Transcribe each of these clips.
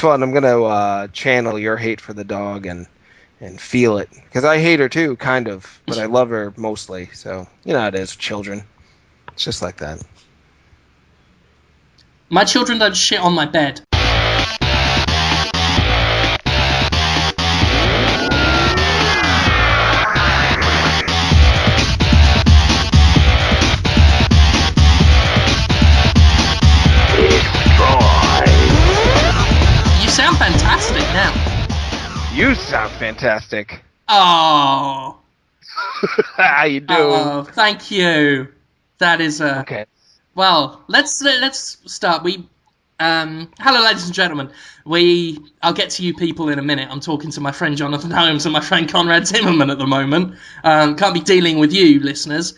fun. I'm gonna channel your hate for the dog and feel it, because I hate her too, kind of, but I love her mostly. So you know how it is, children. It's just like that. My children don't shit on my bed. You sound fantastic now. You sound fantastic. Oh. How you do? Oh, thank you. That is Okay. Well, let's start. Hello, ladies and gentlemen. I'll get to you people in a minute. I'm talking to my friend Jonathan Holmes and my friend Conrad Zimmerman at the moment. Can't be dealing with you, listeners,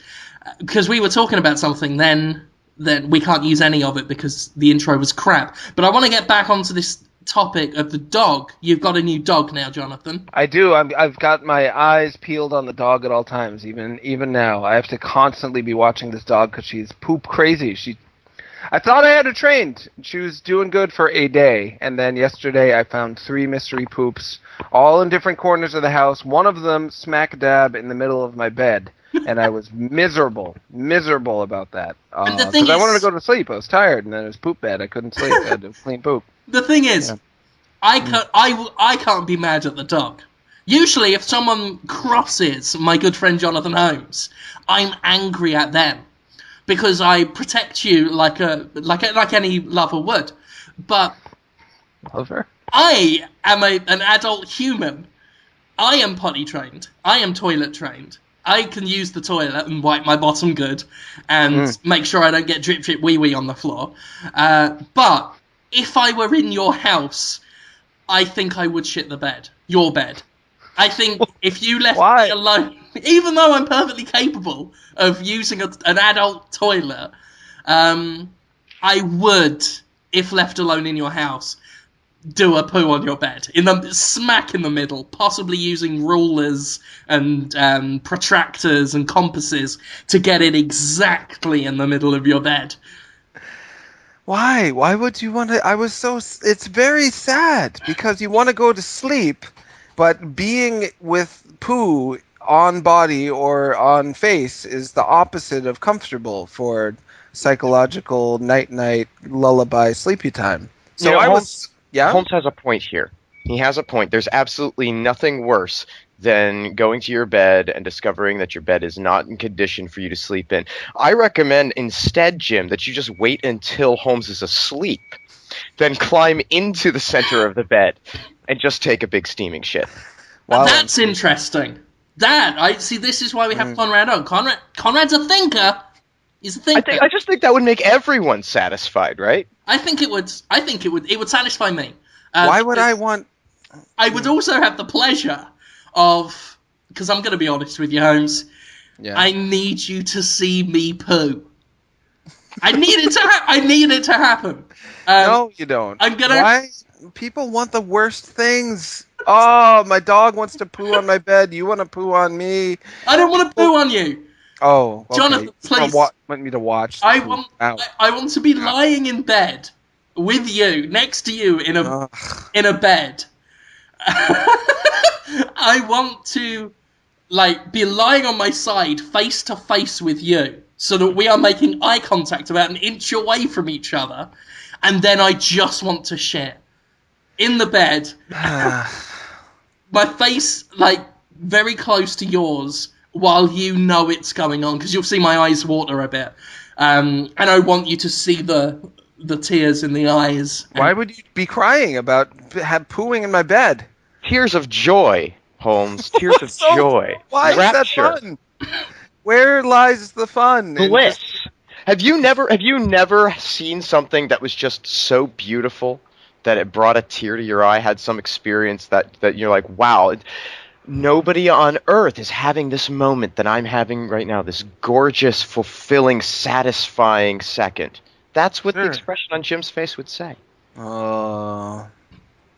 because we were talking about something. Then we can't use any of it because the intro was crap. But I want to get back onto this topic of the dog. You've got a new dog now, Jonathan. I do. I've got my eyes peeled on the dog at all times. Even now, I have to constantly be watching this dog because she's poop crazy. I thought I had her trained. She was doing good for a day, and then yesterday I found 3 mystery poops, all in different corners of the house. One of them smack dab in the middle of my bed, and I was miserable about that. Because I wanted to go to sleep. I was tired, and then it was poop bed. I couldn't sleep. I had to clean poop. The thing is, yeah. I can't be mad at the dog. Usually, if someone crosses my good friend Jonathan Holmes, I'm angry at them because I protect you like any lover would. But lover? I am an adult human. I am potty trained. I am toilet trained. I can use the toilet and wipe my bottom good and make sure I don't get drip wee wee on the floor. But if I were in your house, I think I would shit the bed. Your bed. I think if you left me alone, even though I'm perfectly capable of using an adult toilet, I would, if left alone in your house, do a poo on your bed, smack in the middle, possibly using rulers and protractors and compasses to get it exactly in the middle of your bed. Why? Why would you want to? It's very sad because you want to go to sleep, but being with poo on body or on face is the opposite of comfortable for psychological night lullaby sleepy time. So Holmes has a point here. He has a point. There's absolutely nothing worse than going to your bed and discovering that your bed is not in condition for you to sleep in. I recommend instead, Jim, that you just wait until Holmes is asleep, then climb into the center of the bed and just take a big steaming shit. Wow. That's interesting. This is why we have Conrad on. Conrad's a thinker. He's a thinker. I just think that would make everyone satisfied, right? I think it would satisfy me. Why would I want... I would also have the pleasure of... Because I'm going to be honest with you, Holmes. Yeah. I need you to see me poo. I need it to happen. No, you don't. Why? People want the worst things. Oh, my dog wants to poo on my bed. You want to poo on me. I don't want to poo on you. Oh, okay. Jonathan, please. You want me to watch? I want to be lying in bed with you, next to you in a bed. I want to be lying on my side, face to face with you, so that we are making eye contact about an inch away from each other, and then I just want to shit in the bed. My face very close to yours, while you know it's going on, because you'll see my eyes water a bit. And I want you to see the tears in the eyes. Why would you be crying about pooing in my bed? Tears of joy, Holmes. Tears of joy. Why Rapture. Is that fun? Where lies the fun? Bliss. Have you never seen something that was just so beautiful that it brought a tear to your eye, had some experience that you're like, wow, nobody on earth is having this moment that I'm having right now, this gorgeous, fulfilling, satisfying second. That's what the expression on Jim's face would say.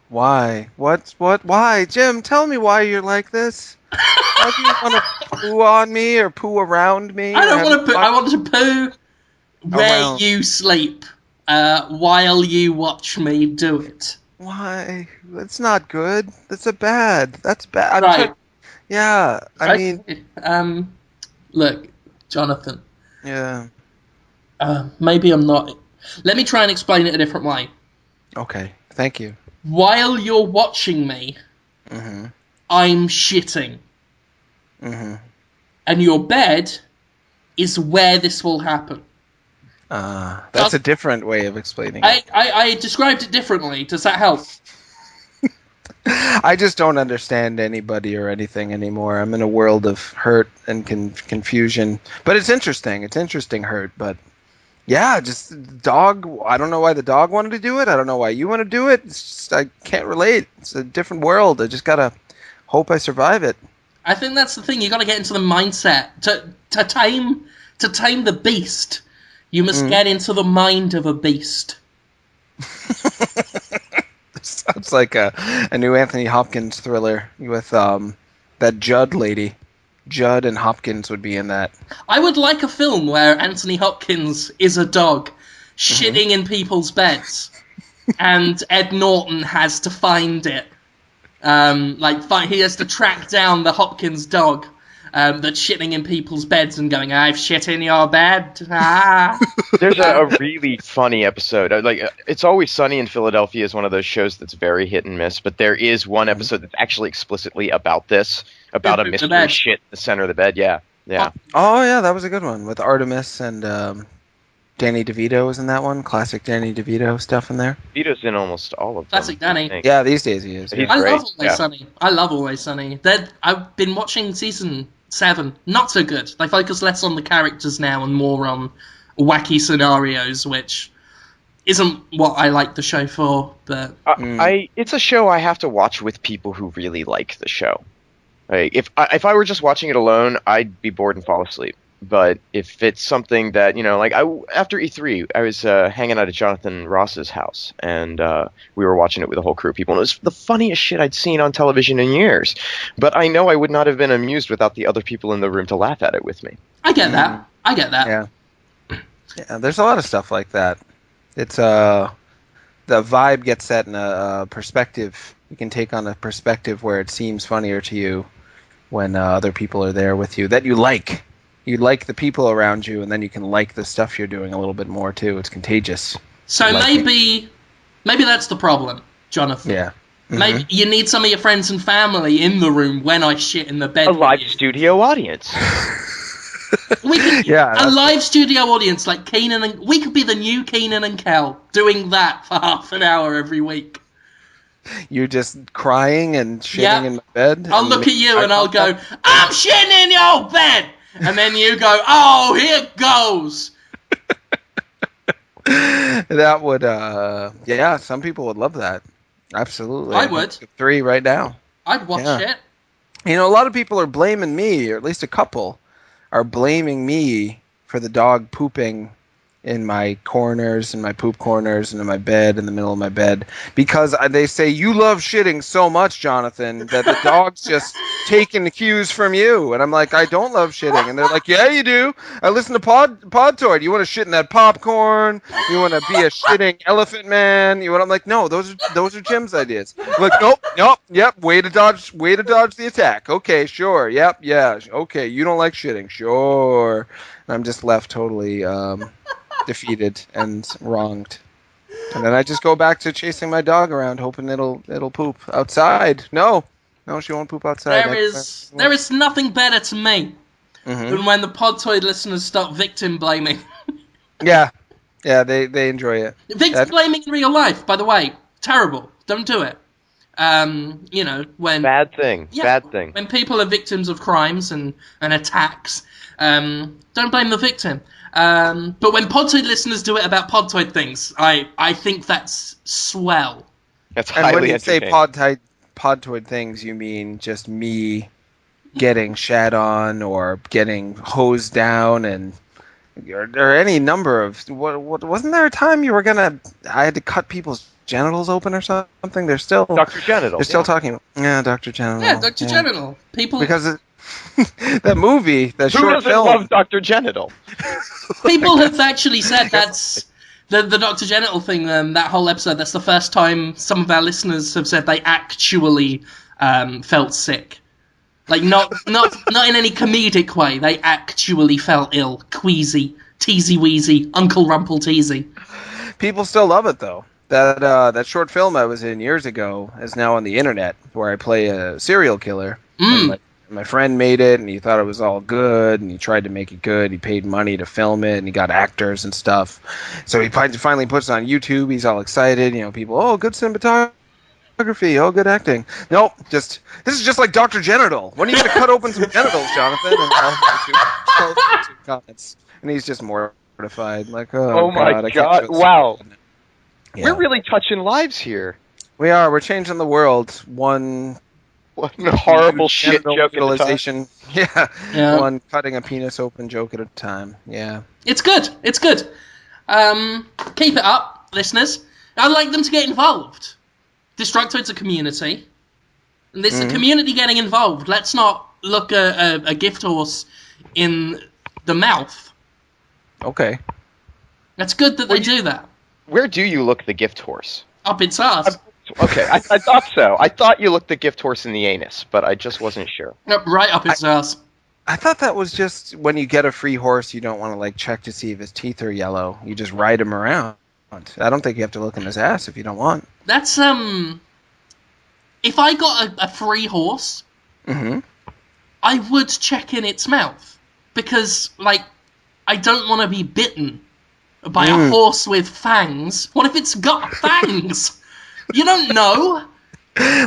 Why? Why? Jim, tell me why you're like this. Why do you want to poo on me or poo around me? I don't want to poo. I want to poo where you sleep while you watch me do it. Why? That's not good. That's bad. That's bad. Right. Yeah. I mean. Look, Jonathan. Yeah. Maybe I'm not. Let me try and explain it a different way. Okay. Thank you. While you're watching me, Mm-hmm. I'm shitting. Mm-hmm. And your bed is where this will happen. That's a different way of explaining it. I described it differently. Does that help? I just don't understand anybody or anything anymore. I'm in a world of hurt and confusion. But it's interesting. It's interesting hurt. But yeah, just dog. I don't know why the dog wanted to do it. I don't know why you want to do it. It's just, I can't relate. It's a different world. I just gotta hope I survive it. I think that's the thing. You got to get into the mindset to tame the beast. You must get into the mind of a beast. Sounds like a new Anthony Hopkins thriller with that Judd lady. Judd and Hopkins would be in that. I would like a film where Anthony Hopkins is a dog shitting in people's beds, and Ed Norton has to find it. He has to track down the Hopkins dog that's shitting in people's beds and going, "I've shit in your bed." Ah. There's a really funny episode. It's Always Sunny in Philadelphia is one of those shows that's very hit and miss, but there is one episode that's actually explicitly about this, about a mystery shit in the center of the bed. Yeah. Oh yeah, that was a good one with Artemis and Danny DeVito was in that one. Classic Danny DeVito stuff in there. DeVito's in almost all of them. Classic Danny. Yeah, these days he is. He's I great. love Always Sunny. I love Always Sunny. I've been watching season 7. Not so good. They focus less on the characters now and more on wacky scenarios, which isn't what I like the show for. But it's a show I have to watch with people who really like the show. Like, if I were just watching it alone, I'd be bored and fall asleep. But if it's something that, after E3, I was hanging out at Jonathan Ross's house, and we were watching it with a whole crew of people, and it was the funniest shit I'd seen on television in years. But I know I would not have been amused without the other people in the room to laugh at it with me. I get that. Yeah. Yeah, there's a lot of stuff like that. It's the vibe gets set in a perspective. You can take on a perspective where it seems funnier to you when other people are there with you that you like. You like the people around you, and then you can like the stuff you're doing a little bit more too. It's contagious. So maybe that's the problem, Jonathan. Yeah. Mm-hmm. Maybe you need some of your friends and family in the room when I shit in the bed. A live studio audience. A live studio audience like Keenan and we could be the new Keenan and Kel doing that for half an hour every week. You're just crying and shitting in my bed. I'll look at you and I'll go, "I'm shitting in your bed," and then you go, "Oh, here it goes." That would, some people would love that. Absolutely. I would. 3 right now. I'd watch it. A lot of people are blaming me, or at least a couple are blaming me for the dog pooping in my corners, in my poop corners, and in my bed, in the middle of my bed, because they say, "You love shitting so much, Jonathan, that the dog's just taking the cues from you." And I'm like, "I don't love shitting." And they're like, "Yeah, you do. I listen to Podtoid. You want to shit in that popcorn? You want to be a shitting elephant man? I'm like, "No, those are Jim's ideas." Like, nope, yep. Way to dodge the attack. Okay, sure, yep, yeah, okay. You don't like shitting, sure. And I'm just left totally defeated and wronged, and then I just go back to chasing my dog around, hoping it'll poop outside. No, she won't poop outside. There is nothing better to me than when the Podtoid listeners start victim blaming. Yeah, they enjoy it. Victim blaming in real life, by the way, terrible. Don't do it. When bad thing. When people are victims of crimes and attacks, don't blame the victim. But when Podtoid listeners do it about Podtoid things, I think that's swell. That's highly And when you say entertaining. Podtoid things, you mean just me getting shat on or getting hosed down, and or any number of what wasn't there a time I had to cut people's genitals open or something? They're still Dr. Genital. They're still talking. Yeah, Dr. Genital. Yeah, Dr. Genital. People because that movie, that Who short doesn't film. love Dr. Genital? People have actually said that's The Dr. Genital thing, that whole episode, that's the first time some of our listeners have said they actually felt sick. Like, not in any comedic way. They actually felt ill. Queasy. Teasy-weasy. Uncle Rumpel-teasy. People still love it, though. That short film I was in years ago is now on the internet, where I play a serial killer. And my friend made it, and he thought it was all good, and he tried to make it good. He paid money to film it, and he got actors and stuff. So he finally puts it on YouTube. He's all excited. People, oh, good cinematography. Oh, good acting. Nope, this is just like Dr. Genital. When are you going to cut open some genitals, Jonathan? And all comments. And he's just mortified. Like, oh my God, I God. can't Wow. Yeah. We're really touching lives here. We are. We're changing the world. One horrible shit joke at a time. Yeah. One cutting a penis open joke at a time. Yeah. It's good. It's good. Keep it up, listeners. I'd like them to get involved. Destructoid's a community. And it's a community getting involved. Let's not look a gift horse in the mouth. Okay. That's good that they do that. Where do you look the gift horse? Up its ass. Okay, I thought so. I thought you looked the gift horse in the anus, but I just wasn't sure. Yep, right up its ass. I thought that was just when you get a free horse, you don't want to check to see if his teeth are yellow. You just ride him around. I don't think you have to look in his ass if you don't want. That's if I got a free horse, I would check in its mouth because I don't want to be bitten by a horse with fangs. What if it's got fangs? You don't know.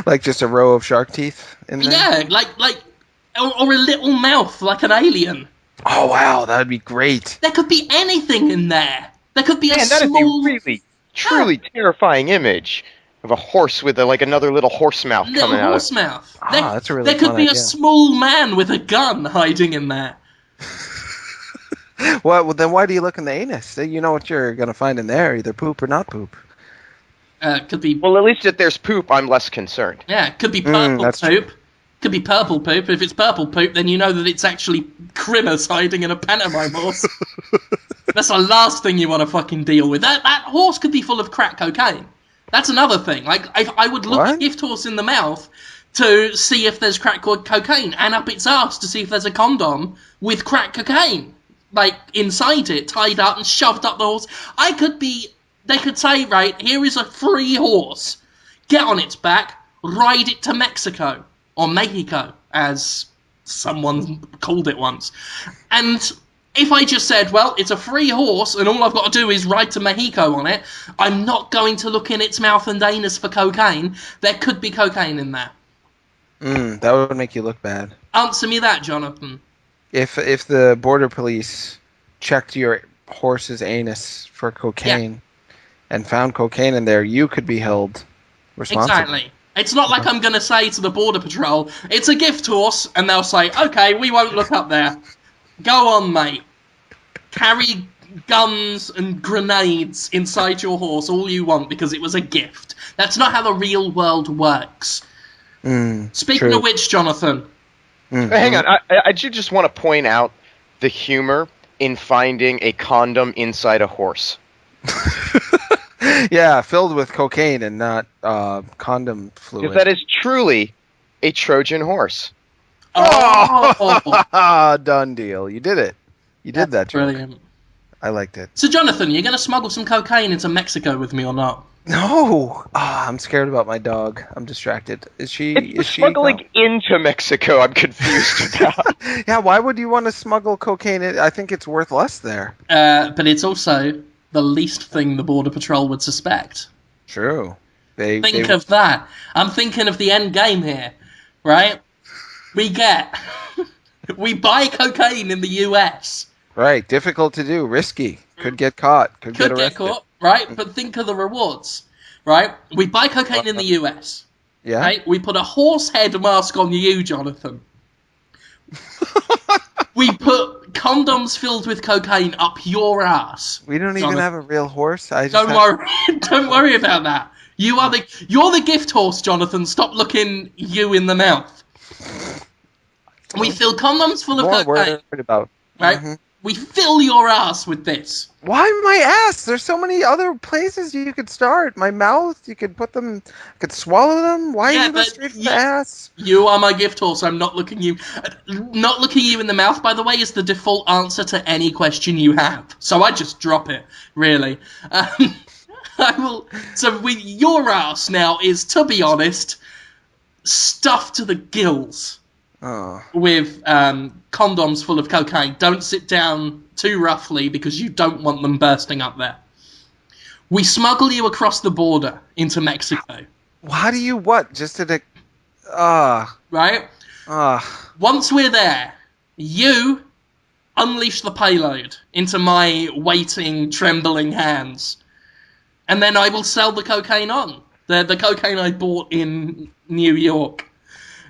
Like just a row of shark teeth in there? Yeah, or a little mouth like an alien. Oh, wow, that would be great. There could be anything in there. There could be a small... that is a really, truly terrifying image of a horse with another little horse mouth coming out. Horse mouth. That's a really There could fun be idea. a small man with a gun hiding in there. Well, then why do you look in the anus? You know what you're going to find in there, either poop or not poop. Could be... Well, at least if there's poop, I'm less concerned. Yeah, it could be purple that's poop. true. Could be purple poop. If it's purple poop, then you know that it's actually Crimmers hiding in a pantomime horse. That's the last thing you want to fucking deal with. That horse could be full of crack cocaine. That's another thing. I would look a gift horse in the mouth to see if there's crack cocaine, and up its ass to see if there's a condom with crack cocaine, inside it, tied up and shoved up the horse. They could say, right, here is a free horse. Get on its back, ride it to Mexico. Or Mexico, as someone called it once. And if I just said, well, it's a free horse, and all I've got to do is ride to Mexico on it, I'm not going to look in its mouth and anus for cocaine. There could be cocaine in there. That would make you look bad. Answer me that, Jonathan. If the border police checked your horse's anus for cocaine and found cocaine in there, you could be held responsible. Exactly. It's not like I'm going to say to the Border Patrol, it's a gift horse, and they'll say, okay, we won't look up there. Go on, mate. Carry guns and grenades inside your horse all you want because it was a gift. That's not how the real world works. Speaking of which, Jonathan. Hang on, I do just want to point out the humor in finding a condom inside a horse. Yeah, filled with cocaine and not condom fluid. Because that is truly a Trojan horse. Oh! Done deal. You did it. You did that, joke. Brilliant. I liked it. So, Jonathan, you're going to smuggle some cocaine into Mexico with me or not? No! I'm scared about my dog. I'm distracted. Is she smuggling into Mexico I'm confused about. Yeah, why would you want to smuggle cocaine in? I think it's worth less there. But it's also the least thing the Border Patrol would suspect. True. Think of that. I'm thinking of the end game here, right? We buy cocaine in the US. Right, difficult to do, risky. Could get caught. Could get arrested. Get caught, right? But think of the rewards, right? We buy cocaine in the US. Yeah. Right? We put a horse head mask on you, Jonathan. We put condoms filled with cocaine up your ass. We don't even have a real horse. Don't worry about that. You're the gift horse, Jonathan. Stop looking you in the mouth. We fill condoms full of cocaine. Worried about. Right? We fill your ass with this. Why my ass? There's so many other places you could start. My mouth, you could put them, could swallow them. Why you go straight for the ass? You are my gift horse. I'm not looking you. Not looking you in the mouth, by the way, is the default answer to any question you have. So I just drop it, really. I will. So with your ass now is, to be honest, stuffed to the gills. Oh. With condoms full of cocaine. Don't sit down too roughly because you don't want them bursting up there. We smuggle you across the border into Mexico. How do you what? Just to the... Right? Once we're there, you unleash the payload into my waiting, trembling hands. And then I will sell the cocaine on. The cocaine I bought in New York.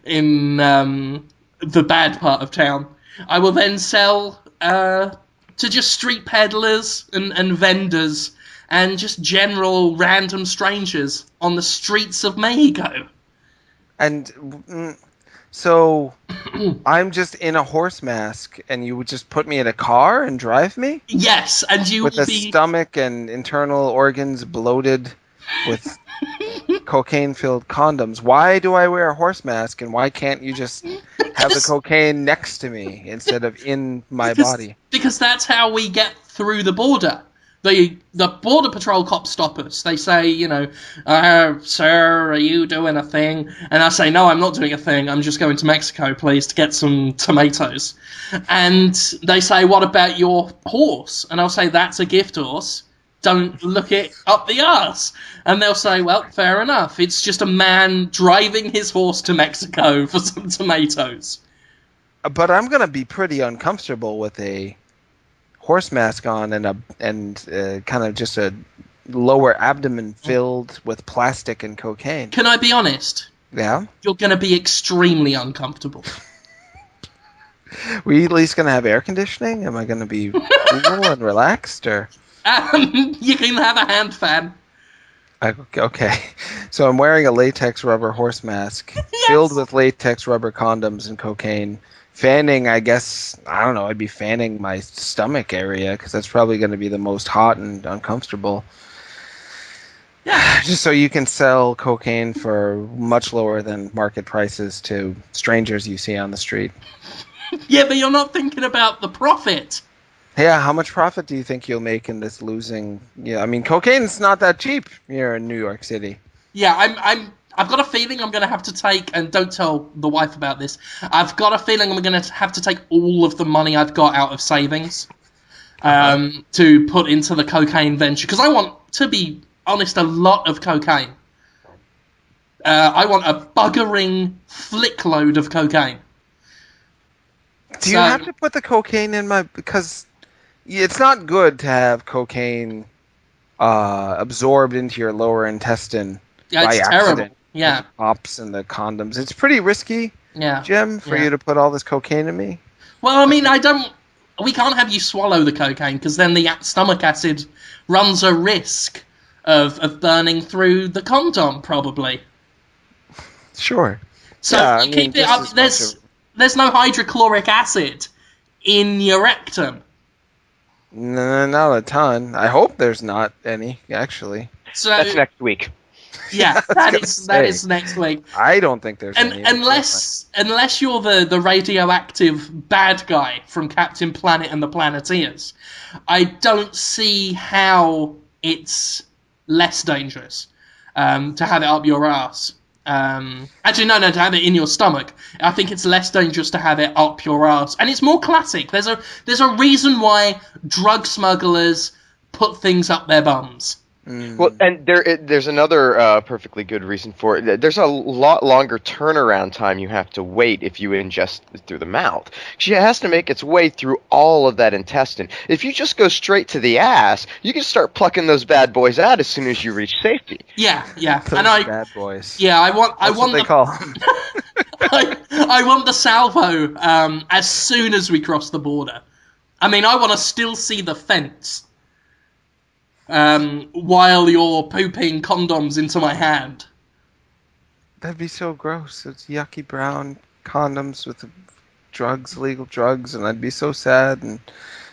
In the bad part of town. I will then sell to just street peddlers and vendors and just general random strangers on the streets of Mexico. And so I'm just in a horse mask and you would just put me in a car and drive me? Yes, and you with will a stomach and internal organs bloated with cocaine-filled condoms. Why do I wear a horse mask, and why can't you just have the cocaine next to me instead of in my body? Because that's how we get through the border. The border patrol cops stop us. They say, you know, sir, are you doing a thing? And I say, no, I'm not doing a thing. I'm just going to Mexico, please, to get some tomatoes. And they say, what about your horse? And I'll say, that's a gift horse. Don't look it up the arse. And they'll say, well, fair enough. It's just a man driving his horse to Mexico for some tomatoes. But I'm going to be pretty uncomfortable with a horse mask on and kind of just a lower abdomen filled with plastic and cocaine. Can I be honest? Yeah? You're going to be extremely uncomfortable. We at least going to have air conditioning? Am I going to be cool and relaxed, or... You can have a hand fan. Okay. So I'm wearing a latex rubber horse mask filled with latex rubber condoms and cocaine. Fanning, I guess, I don't know, I'd be fanning my stomach area because that's probably going to be the most hot and uncomfortable. Yeah. Just so you can sell cocaine for much lower than market prices to strangers you see on the street. Yeah, but you're not thinking about the profit. Yeah, how much profit do you think you'll make in this losing? Yeah, I mean, cocaine's not that cheap here in New York City. Yeah, I've got a feeling I'm going to have to take, and don't tell the wife about this, I've got a feeling I'm going to have to take all of the money I've got out of savings to put into the cocaine venture. Because I want, to be honest, a lot of cocaine. I want a buggering flick load of cocaine. Do you have to put the cocaine in my... Because... It's not good to have cocaine absorbed into your lower intestine by it's accident. terrible. Yeah. The pops and the condoms. It's pretty risky, yeah. Jim, for you to put all this cocaine in me. Well, I mean, we can't have you swallow the cocaine because then the stomach acid runs a risk of burning through the condom, probably. Sure. So yeah, keep it up. There's no hydrochloric acid in your rectum. No, not a ton. I hope there's not any, actually. So that's next week. Yeah, that is next week. I don't think there's any. Unless you're the radioactive bad guy from Captain Planet and the Planeteers, I don't see how it's less dangerous to have it up your ass. Actually, no, to have it in your stomach. I think it's less dangerous to have it up your ass, and it's more classic. There's a reason why drug smugglers put things up their bums. Well, and there's another perfectly good reason for it. There's a lot longer turnaround time you have to wait if you ingest through the mouth. It has to make its way through all of that intestine. If you just go straight to the ass, you can start plucking those bad boys out as soon as you reach safety. Yeah. Those bad boys. Yeah, I want what they call them. I want the salvo as soon as we cross the border. I mean, I want to still see the fence. While you're pooping condoms into my hand. That'd be so gross. It's yucky brown condoms with drugs, illegal drugs, and I'd be so sad and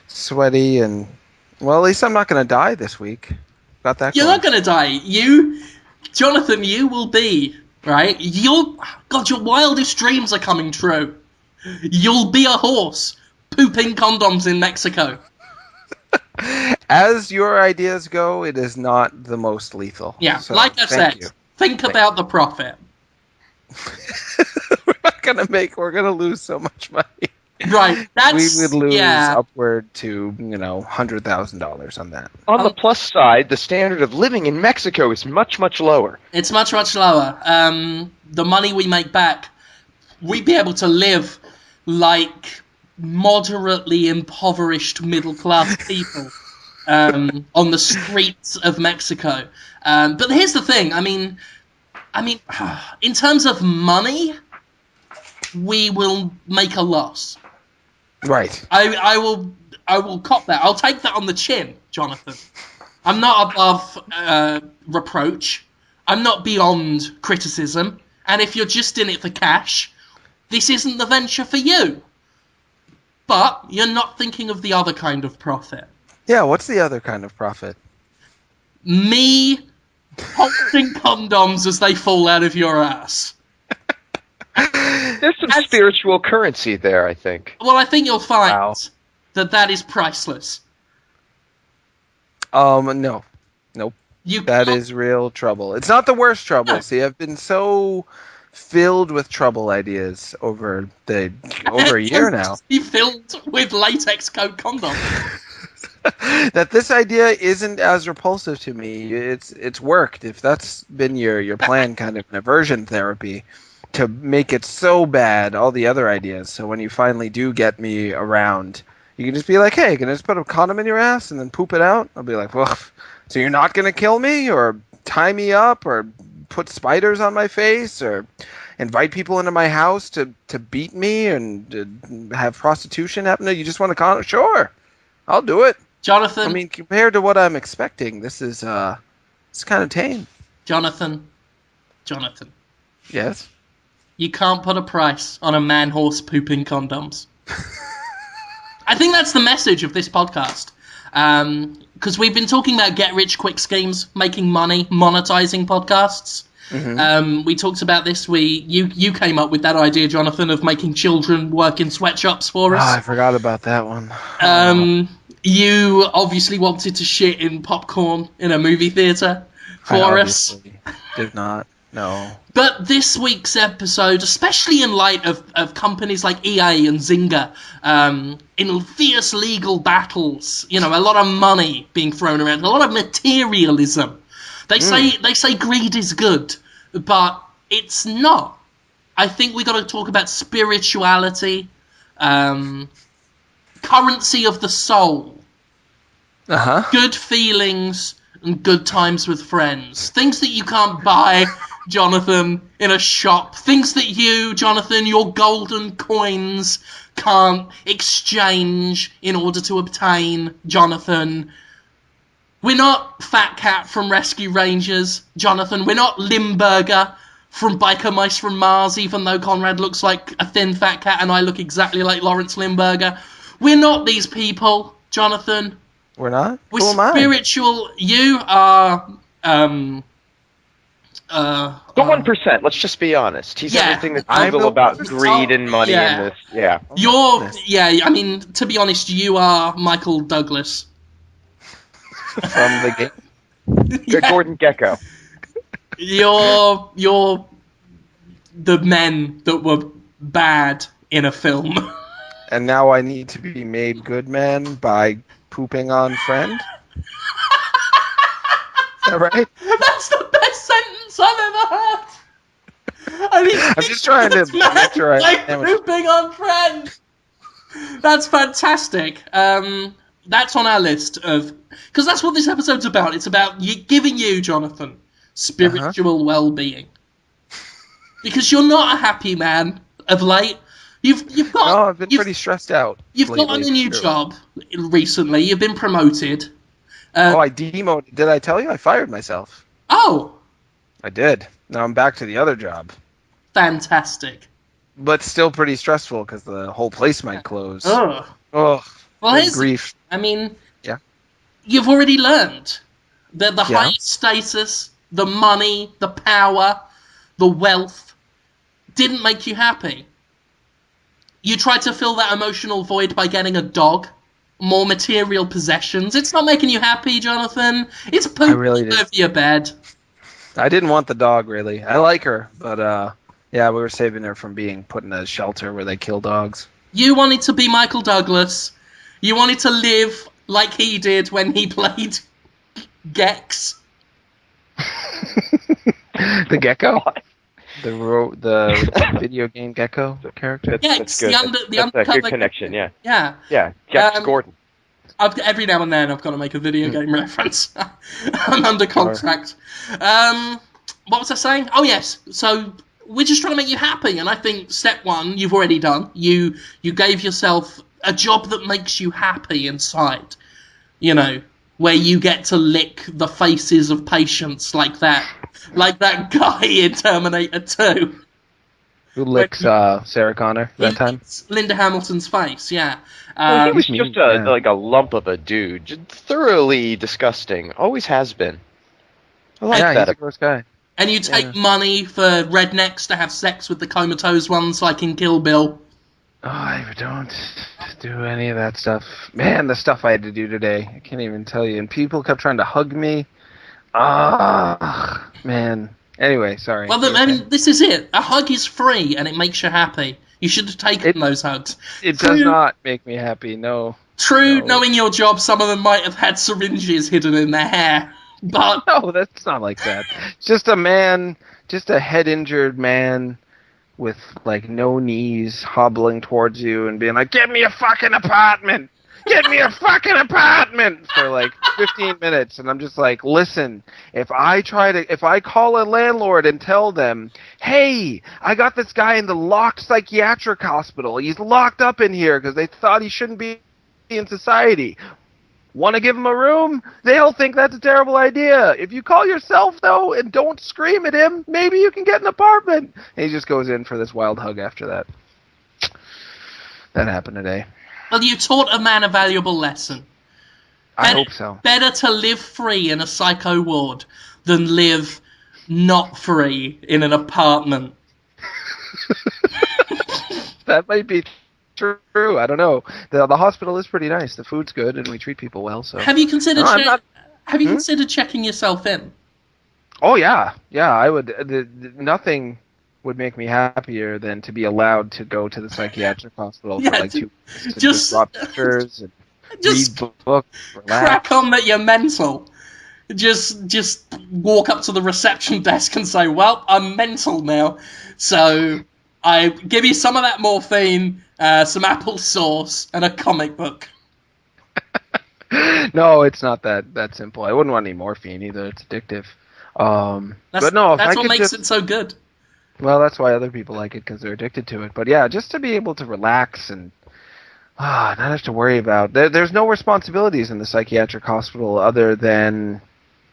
sweaty, and well, at least I'm not going to die this week. Got that You're going. not going to die. Jonathan, you will be, right? God, your wildest dreams are coming true. You'll be a horse pooping condoms in Mexico. As your ideas go, it is not the most lethal. Yeah, So, like I said, you. think about the profit. We're gonna lose so much money. Right, We would lose yeah. upward to, $100,000 on that. On the plus side, the standard of living in Mexico is much, much lower. It's much, much lower. The money we make back, we'd be able to live like moderately impoverished middle-class people on the streets of Mexico. But here's the thing. I mean, in terms of money, we will make a loss. Right. I will cop that. I'll take that on the chin, Jonathan. I'm not above reproach. I'm not beyond criticism. And if you're just in it for cash, this isn't the venture for you. But you're not thinking of the other kind of profit. Yeah, what's the other kind of profit? Me holding condoms as they fall out of your ass. There's some spiritual currency there, I think. Well, I think you'll find Wow. that is priceless. No. Nope. That is real trouble. It's not the worst trouble. No. See, I've been so filled with trouble ideas over a year now. Be filled with latex coat condoms. That this idea isn't as repulsive to me. It's worked. If that's been your plan, kind of an aversion therapy, to make it so bad, all the other ideas. So when you finally do get me around, you can just be like, hey, can I just put a condom in your ass and then poop it out? I'll be like, well, so you're not going to kill me or tie me up or put spiders on my face or invite people into my house to beat me and have prostitution happen? You just want a condom? Sure, I'll do it. Jonathan. I mean, compared to what I'm expecting, this is it's kind of tame. Jonathan. Yes? You can't put a price on a man-horse pooping condoms. I think that's the message of this podcast. Because we've been talking about get-rich-quick schemes, making money, monetizing podcasts. Mm-hmm. We talked about this. You came up with that idea, Jonathan, of making children work in sweatshops for us. I forgot about that one. You obviously wanted to shit in popcorn in a movie theater for us. Did not. No. But this week's episode, especially in light of companies like EA and Zynga, in fierce legal battles, a lot of money being thrown around, a lot of materialism. They say greed is good, but it's not. I think we got to talk about spirituality, currency of the soul, good feelings, and good times with friends. Things that you can't buy, Jonathan, in a shop. Things that you, Jonathan, your golden coins can't exchange in order to obtain, Jonathan. We're not Fat Cat from Rescue Rangers, Jonathan. We're not Limburger from Biker Mice from Mars, even though Conrad looks like a thin fat cat and I look exactly like Lawrence Limburger. We're not these people, Jonathan. We're not? We're Who am I? spiritual. You are... The 1%, let's just be honest. He's everything that's evil about greed and money in this. Yeah. I mean, to be honest, you are Michael Douglas. From the game? Gordon Gekko. You're the men that were bad in a film. And now I need to be made good man by pooping on friend? Is that right? That's the best sentence I've ever heard. I'm just trying to make sure I understand what pooping on friend. That's fantastic. That's on our list of... Because that's what this episode's about. It's about giving you, Jonathan, spiritual well-being. Because you're not a happy man of late. You've got... No, I've been pretty stressed out. You've gotten a new job recently. You've been promoted. I demoted. Did I tell you? I fired myself. Oh! I did. Now I'm back to the other job. Fantastic. But still pretty stressful because the whole place might close. Ugh. Ugh. Well, Good here's grief. I mean, Yeah. you've already learned that the Yeah. highest status, the money, the power, the wealth didn't make you happy. You tried to fill that emotional void by getting a dog, more material possessions. It's not making you happy, Jonathan. It's I pooping really all did. over your bed. I didn't want the dog, really. I like her, but yeah, we were saving her from being put in a shelter where they kill dogs. You wanted to be Michael Douglas. You wanted to live like he did when he played Gex. The gecko? The video game gecko character? Gex, That's good. the That's a undercover. good connection. Yeah. Yeah. Yeah. Jax Um, Gordon. Every now and then I've got to make a video game reference. I'm under Sure. contract. What was I saying? Oh yes. So we're just trying to make you happy, and I think step one you've already done. You gave yourself a job that makes you happy inside. You know, where you get to lick the faces of patients like that guy in Terminator 2. Who licks Sarah Connor that time? Linda Hamilton's face, yeah. Well, he was He's just mean, yeah. like a lump of a dude, just thoroughly disgusting. Always has been. I like Yeah, he's that. a gross guy. And you take Yeah. money for rednecks to have sex with the comatose ones like in Kill Bill. Oh, I don't do any of that stuff. Man, the stuff I had to do today, I can't even tell you. And people kept trying to hug me. Ah, man. Anyway, sorry. Well, this is it. A hug is free and it makes you happy. You should have taken those hugs. It does not make me happy, no. True, No. knowing your job, some of them might have had syringes hidden in their hair. But No, that's not like that. It's just a man, just a head-injured man with, like, no knees hobbling towards you and being like, get me a fucking apartment! Get me a fucking apartment! For, like, 15 minutes. And I'm just like, listen, if I call a landlord and tell them, hey, I got this guy in the locked psychiatric hospital. He's locked up in here because they thought he shouldn't be in society. Want to give him a room? They'll think that's a terrible idea. If you call yourself, though, and don't scream at him, maybe you can get an apartment. And he just goes in for this wild hug after that. That happened today. well, you taught a man a valuable lesson. I hope so. Better to live free in a psycho ward than live not free in an apartment. That might be true. I don't know. The hospital is pretty nice. The food's good, and we treat people well. So. Have you considered? No, I'm not- Have you considered checking yourself in? Oh yeah, I would. Nothing would make me happier than to be allowed to go to the psychiatric hospital Yeah, for like 2 weeks to just- just drop pictures and Just read books, relax. crack on that you're mental. Just walk up to the reception desk and say, "Well, I'm mental now, so I give me some of that morphine, some apple sauce, and a comic book." No, it's not that simple. I wouldn't want any morphine either. It's addictive. But no, if I That's what could makes just, it so good. well, that's why other people like it because they're addicted to it. But yeah, just to be able to relax and not have to worry about. There's no responsibilities in the psychiatric hospital other than,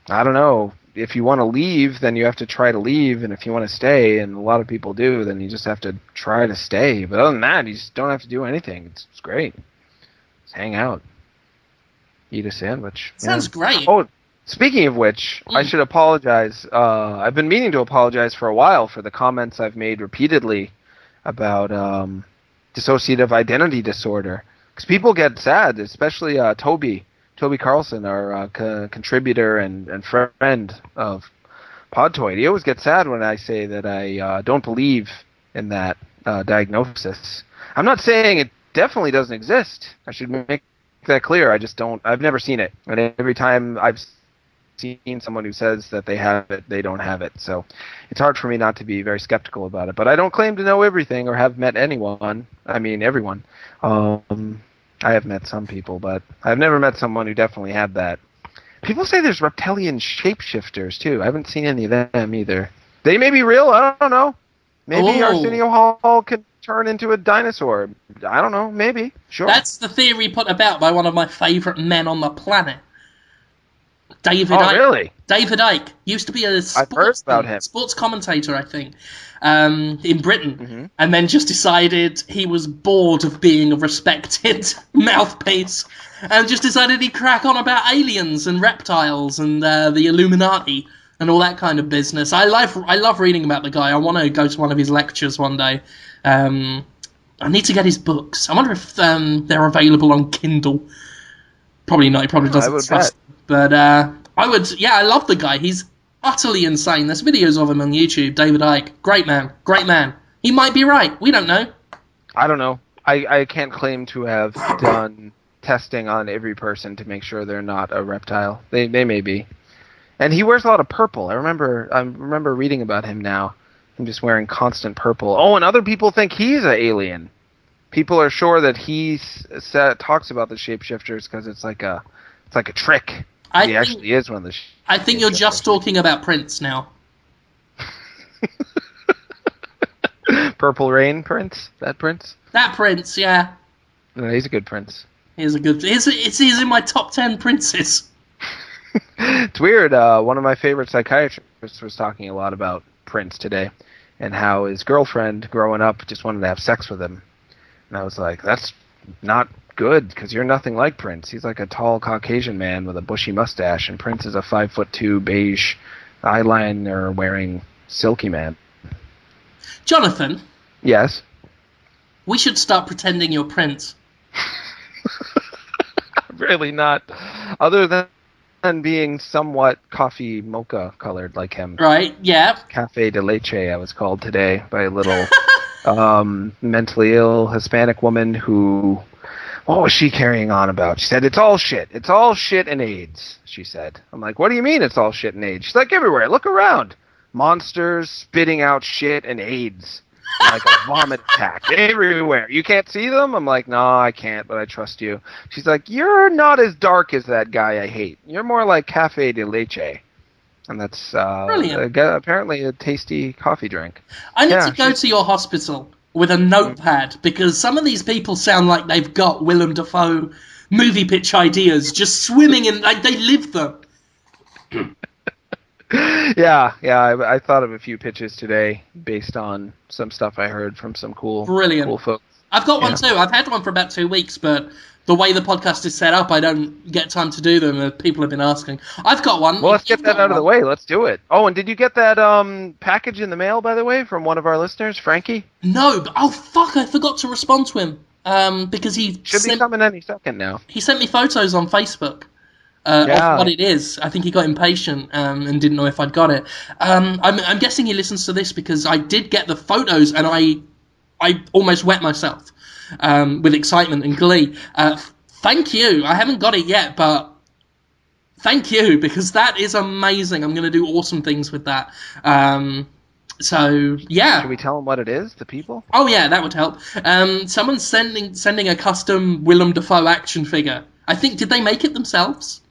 I don't know, if you want to leave, then you have to try to leave, and if you want to stay, and a lot of people do, then you just have to try to stay. But other than that, you just don't have to do anything. It's great. Just hang out. Eat a sandwich. Sounds great. Oh, speaking of which, I should apologize. I've been meaning to apologize for a while for the comments I've made repeatedly about dissociative identity disorder. Because people get sad, especially Toby Carlson, our contributor and friend of Podtoid. He always gets sad when I say that I don't believe in that diagnosis. I'm not saying it definitely doesn't exist. I should make that clear. I just don't. I've never seen it, and every time I've seen someone who says that they have it, they don't have it. So it's hard for me not to be very skeptical about it. But I don't claim to know everything or have met anyone. I mean, everyone. I have met some people, but I've never met someone who definitely had that. People say there's reptilian shapeshifters, too. I haven't seen any of them either. They may be real. I don't know. Maybe Arsenio Hall can turn into a dinosaur. I don't know. Maybe. Sure. That's the theory put about by one of my favourite men on the planet. David really? David Icke used to be a I've heard about him. sports commentator, I think, in Britain, and then just decided he was bored of being a respected mouthpiece, and just decided he'd crack on about aliens and reptiles and the Illuminati and all that kind of business. I love reading about the guy. I want to go to one of his lectures one day. I need to get his books. I wonder if they're available on Kindle. Probably not. He probably doesn't trust them. But I would. Yeah, I love the guy. He's utterly insane. There's videos of him on YouTube. David Icke. Great man. Great man. He might be right. We don't know. I don't know. I can't claim to have done testing on every person to make sure they're not a reptile. They may be. And he wears a lot of purple. I remember reading about him now. Him just wearing constant purple. Oh, and other people think he's an alien. People are sure that he talks about the shapeshifters because it's like a trick. He actually is one of the. I think you're just talking about Prince now. Purple Rain Prince? That Prince? That Prince, yeah. No, he's a good prince. He's in my top 10 princes. It's weird. One of my favorite psychiatrists was talking a lot about Prince today, and how his girlfriend growing up just wanted to have sex with him. And I was like, that's not good, because you're nothing like Prince. He's like a tall Caucasian man with a bushy mustache, and Prince is a 5'2" beige eyeliner wearing silky man. Jonathan? Yes? We should start pretending you're Prince. Really not. Other than being somewhat coffee mocha colored like him. Right, yeah. Cafe de leche, I was called today by a little mentally ill Hispanic woman who... What was she carrying on about? She said, it's all shit. It's all shit and AIDS, she said. I'm like, what do you mean it's all shit and AIDS? She's like, everywhere. Look around. Monsters spitting out shit and AIDS. Like a vomit attack everywhere. You can't see them? I'm like, no, I can't, but I trust you. She's like, you're not as dark as that guy I hate. You're more like Cafe de Leche. And that's apparently a tasty coffee drink. I need to go to your hospital with a notepad, because some of these people sound like they've got Willem Dafoe movie pitch ideas just swimming in, like they live them. Yeah, I thought of a few pitches today based on some stuff I heard from some cool folks. I've got one too. I've had one for about 2 weeks, but the way the podcast is set up, I don't get time to do them. People have been asking. I've got one. Well, let's get that out of the way. Let's do it. Oh, and did you get that package in the mail, by the way, from one of our listeners, Frankie? No. Oh, fuck, I forgot to respond to him. Because he should be coming any second now. He sent me photos on Facebook. Of what it is. I think he got impatient and didn't know if I'd got it. I'm guessing he listens to this because I did get the photos and I almost wet myself with excitement and glee. Thank you. I haven't got it yet, but thank you, because that is amazing. I'm going to do awesome things with that. So, yeah. Can we tell them what it is, the people? Oh, yeah, that would help. Someone's sending a custom Willem Dafoe action figure. I think, did they make it themselves?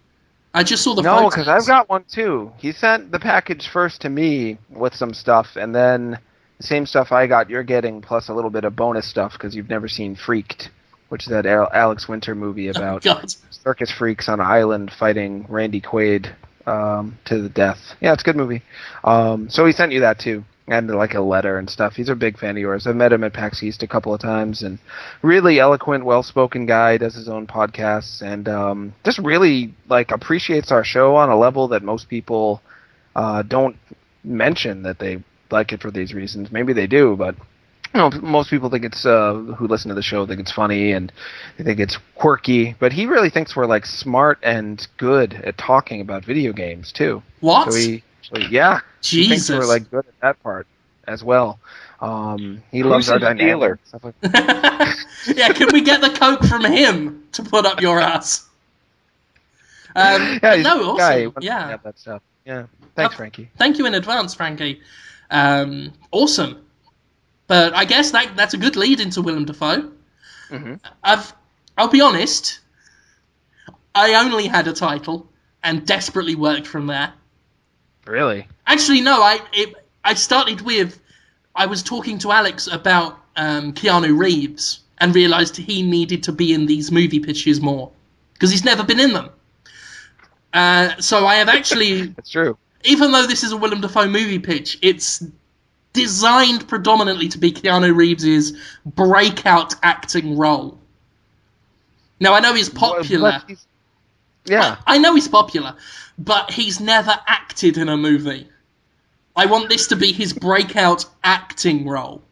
I just saw the photos. No, because I've got one too. He sent the package first to me with some stuff, and then the same stuff I got you're getting, plus a little bit of bonus stuff, because you've never seen Freaked, which is that Alex Winter movie about circus freaks on an island fighting Randy Quaid to the death. Yeah, it's a good movie. So he sent you that too. And like a letter and stuff. He's a big fan of yours. I've met him at PAX East a couple of times, and really eloquent, well-spoken guy. Does his own podcasts, and just really like appreciates our show on a level that most people don't mention that they like it for these reasons. Maybe they do, but you know, most people think it's who listen to the show think it's funny and they think it's quirky. But he really thinks we're like smart and good at talking about video games too. What? Yeah, Jesus. He thinks we're like good at that part as well. He loves our dynamic. Like yeah, can we get the coke from him to put up your ass? Yeah, he's no, awesome. Guy. Yeah, have that stuff. Yeah, thanks, Frankie. Thank you in advance, Frankie. Awesome. But I guess that's a good lead into Willem Dafoe. Mm-hmm. I'll be honest. I only had a title and desperately worked from there. Really? Actually, no. I started with, I was talking to Alex about Keanu Reeves and realised he needed to be in these movie pitches more because he's never been in them. So I have actually... That's true. Even though this is a Willem Dafoe movie pitch, it's designed predominantly to be Keanu Reeves' breakout acting role. Now, I know he's popular. Yeah. I know he's popular, but he's never acted in a movie. I want this to be his breakout acting role.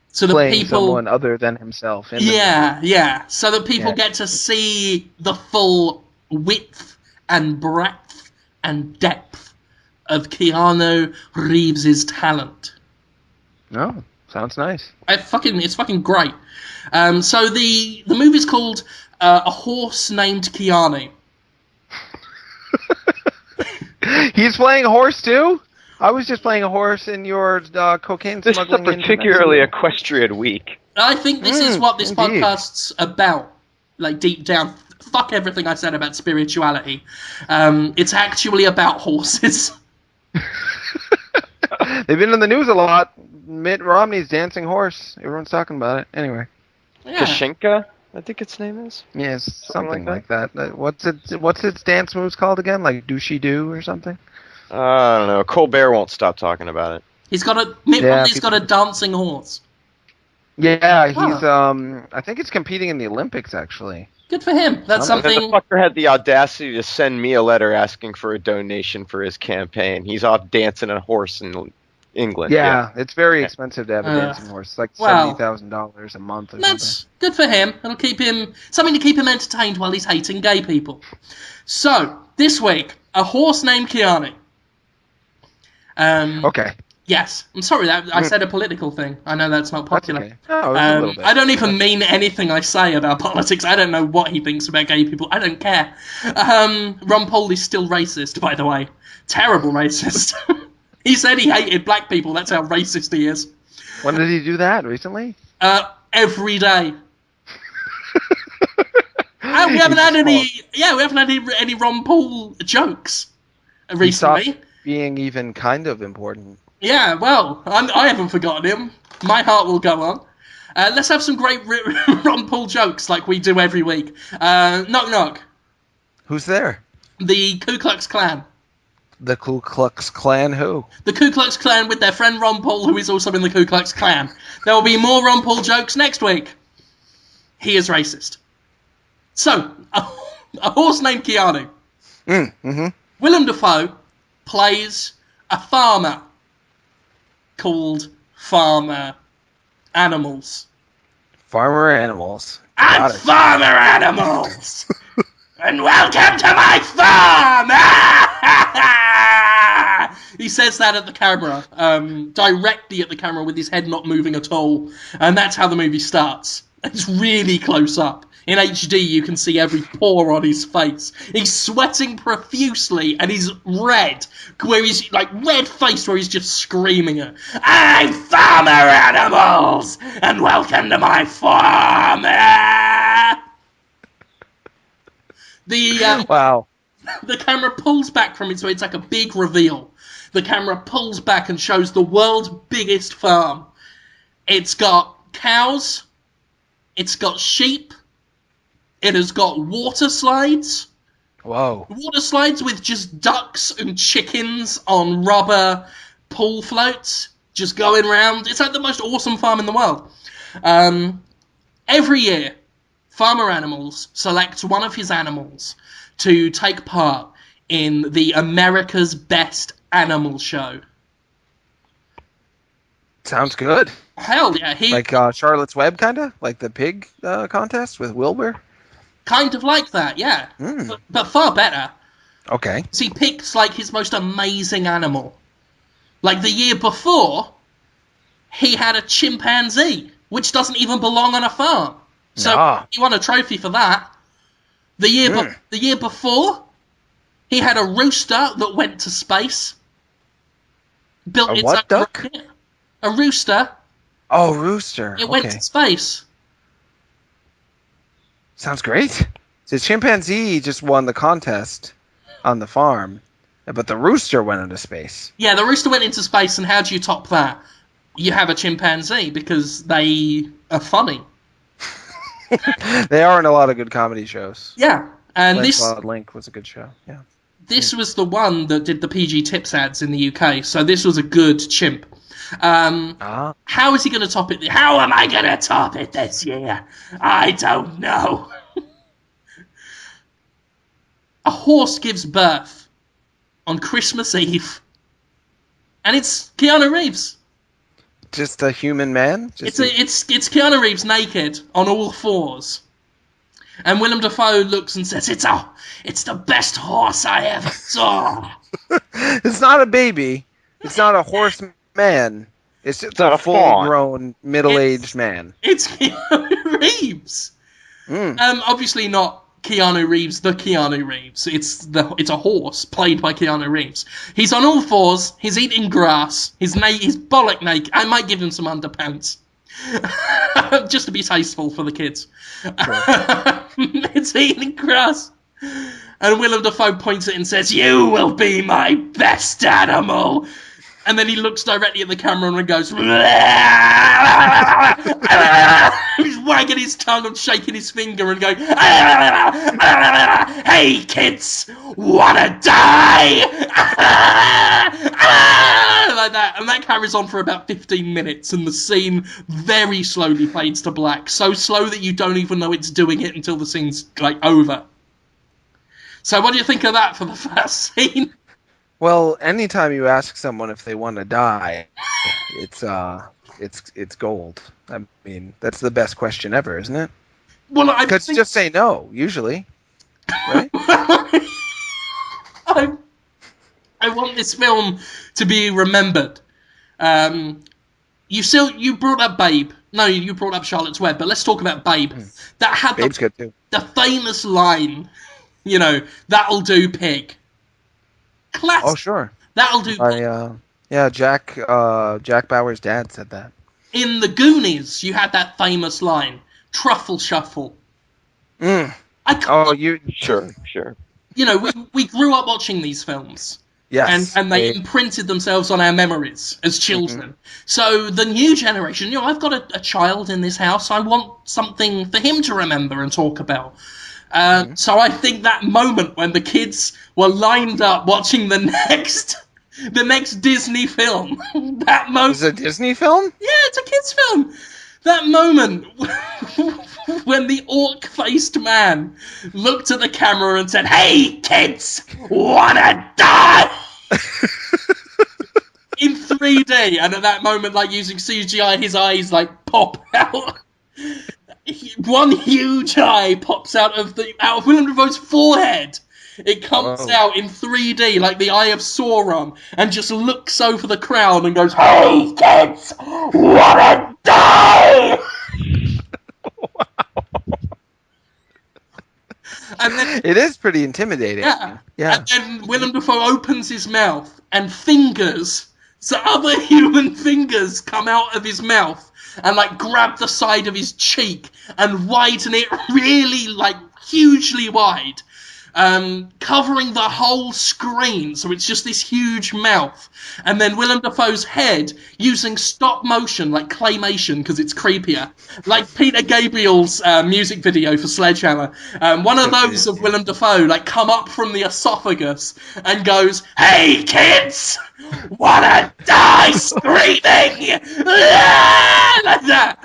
So that Playing people... someone other than himself. Yeah. So that people get to see the full width and breadth and depth of Keanu Reeves' talent. No, sounds nice. It's fucking great. So the movie's called A Horse Named Keanu. He's playing a horse too? I was just playing a horse in your cocaine This is smuggling. a particularly equestrian week. I think this is what this indeed. podcast's about. Like, deep down. Fuck everything I said about spirituality. It's actually about horses. They've been in the news a lot. Mitt Romney's dancing horse. Everyone's talking about it. Anyway. Yeah. Kashinka, I think its name is. Yes, something like like that. What's its dance moves called again? Like Dooshy Doo or something? I don't know. Colbert won't stop talking about it. Mitt Romney's got a dancing horse. Yeah, he's I think it's competing in the Olympics actually. Good for him. That's And then something... the fucker had the audacity to send me a letter asking for a donation for his campaign. He's off dancing a horse in England. Yeah, it's very expensive to have a dancing horse. It's like $70,000 a month or That's something. good for him. It'll keep him... Something to keep him entertained while he's hating gay people. So, this week, A Horse Named Keanu. Okay. Yes. I'm sorry that I said a political thing. I know that's not popular. That's okay. Oh, it's a little bit. I don't even mean anything I say about politics. I don't know what he thinks about gay people. I don't care. Ron Paul is still racist, by the way. Terrible racist. He said he hated black people. That's how racist he is. When did he do that? Recently? Every day. We haven't had any Ron Paul jokes recently. He stopped being even kind of important. Yeah, well, I haven't forgotten him. My heart will go on. Let's have some great Ron Paul jokes like we do every week. Knock knock. Who's there? The Ku Klux Klan. The Ku Klux Klan who? The Ku Klux Klan with their friend Ron Paul, who is also in the Ku Klux Klan. There will be more Ron Paul jokes next week. He is racist. So, a horse named Keanu. Willem Dafoe plays a farmer called Farmer Animals. Farmer Animals. I'm Farmer Animals! And welcome to my farm! He says that at the camera, directly at the camera with his head not moving at all. And that's how the movie starts. It's really close up. In HD, you can see every pore on his face. He's sweating profusely, and he's red, where he's like red-faced, where he's just screaming it. I'm Farmer Animals, and welcome to my farm. Wow. The camera pulls back from it, so it's like a big reveal. The camera pulls back and shows the world's biggest farm. It's got cows. It's got sheep. It has got water slides. Whoa. Water slides with just ducks and chickens on rubber pool floats, just going round. It's like the most awesome farm in the world. Every year, Farmer Animals selects one of his animals to take part in the America's Best Animal Show. Sounds good. Hell yeah. Like Charlotte's Web, kind of? Like the pig contest with Wilbur? Kind of like that, yeah. But far better. Okay. So he picks, like, his most amazing animal. Like, the year before, he had a chimpanzee, which doesn't even belong on a farm. So he won a trophy for that. The year before, he had a rooster that went to space. Built its what own duck? rocket. A rooster. Oh, rooster. It went to space. Sounds great. The chimpanzee just won the contest on the farm, but the rooster went into space. Yeah, the rooster went into space, and how do you top that? You have a chimpanzee, because they are funny. They are in a lot of good comedy shows. Yeah, And Lancelot Link was a good show. Yeah. this was the one that did the PG Tips ads in the UK, so this was a good chimp. How is he going to top it? How am I going to top it this year? I don't know. A horse gives birth on Christmas Eve, and it's Keanu Reeves. Just a human man? It's Keanu Reeves naked on all fours. And Willem Dafoe looks and says, it's the best horse I ever saw. It's not a baby. It's not a horse man. It's just not a a full-grown, middle-aged man. It's Keanu Reeves. Obviously not Keanu Reeves, the Keanu Reeves. It's a horse played by Keanu Reeves. He's on all fours. He's eating grass. He's bollock naked. I might give him some underpants. Just to be tasteful for the kids. Sure. It's eating grass. And Willem Dafoe points it and says, "You will be my best animal." And then he looks directly at the camera and goes, he's wagging his tongue and shaking his finger and going, "Hey kids, wanna die?" Like that. And that carries on for about 15 minutes, and the scene very slowly fades to black. So slow that you don't even know it's doing it until the scene's over. So what do you think of that for the first scene? Well, anytime you ask someone if they want to die, it's gold. I mean, that's the best question ever, isn't it? Well, because just say no, usually, right? I want this film to be remembered. You brought up Babe. No, you brought up Charlotte's Web, but let's talk about Babe. That had Babe's good too. The famous line, "That'll do, pig." Classic. Oh, sure. That'll do. Jack Bauer's dad said that. In The Goonies, you had that famous line, "Truffle shuffle." Sure. We grew up watching these films. Yes. And they imprinted themselves on our memories as children. Mm-hmm. So the new generation, I've got a child in this house. I want something for him to remember and talk about. So I think that moment when the kids were lined up watching the next Disney film, that moment... Is it a Disney film? Yeah, it's a kids' film. That moment when the orc-faced man looked at the camera and said, "Hey, kids, wanna die?" In 3D, and at that moment, using CGI, his eyes, pop out. One huge eye pops out of Willem Dafoe's forehead. It comes out in 3D, like the eye of Sauron, and just looks over the crowd and goes, "Hey, kids, wanna die?" And then, it is pretty intimidating. Yeah. And then Willem Dafoe opens his mouth, and fingers, so other human fingers come out of his mouth and grab the side of his cheek and widen it really hugely wide, covering the whole screen, so it's just this huge mouth. And then Willem Dafoe's head, using stop motion, claymation, because it's creepier, like Peter Gabriel's music video for Sledgehammer. One of those of Willem Dafoe, come up from the esophagus and goes, "Hey kids, wanna die?" screaming! Like that.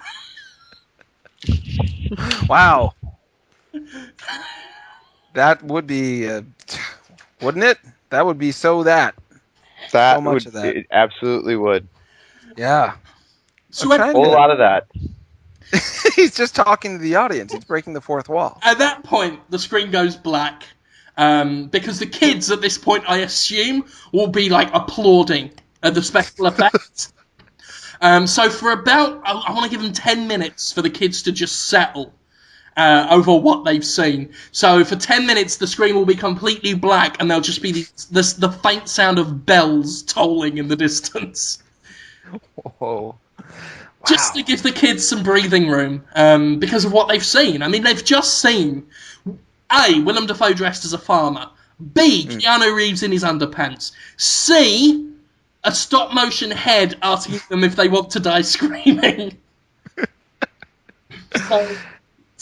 Wow. That would be, wouldn't it? That would be so much of that. It absolutely would. Yeah. So a whole lot of that. He's just talking to the audience. He's breaking the fourth wall. At that point, the screen goes black, because the kids at this point, I assume, will be applauding at the special effects. So for about, I want to give them 10 minutes for the kids to just settle over what they've seen. So for 10 minutes, the screen will be completely black, and there'll just be the faint sound of bells tolling in the distance. Whoa. Wow. Just to give the kids some breathing room, because of what they've seen. I mean, they've just seen, A, Willem Dafoe dressed as a farmer, B, Keanu Reeves in his underpants, C, a stop-motion head asking them if they want to die screaming.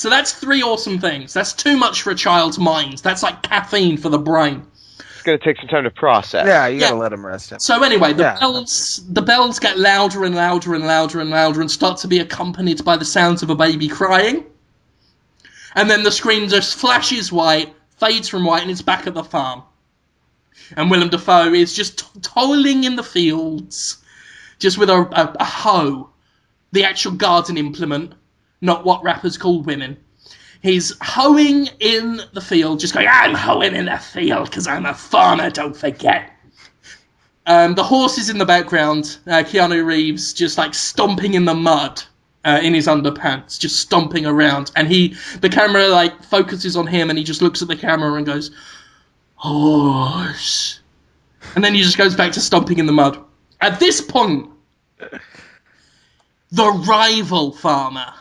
So that's 3 awesome things. That's too much for a child's mind. That's like caffeine for the brain. It's going to take some time to process. Yeah, you gotta let him rest. So anyway, the bells get louder and louder and louder and louder and start to be accompanied by the sounds of a baby crying. And then the screen just flashes white, fades from white, and it's back at the farm. And Willem Dafoe is just toiling in the fields, just with a hoe, the actual garden implement, not what rappers call women. He's hoeing in the field, just going, I'm hoeing in the field because I'm a farmer, don't forget. The horse is in the background, Keanu Reeves just like stomping in the mud in his underpants, just stomping around. And the camera like focuses on him and he just looks at the camera and goes, horse. And then he just goes back to stomping in the mud. At this point, the rival farmer,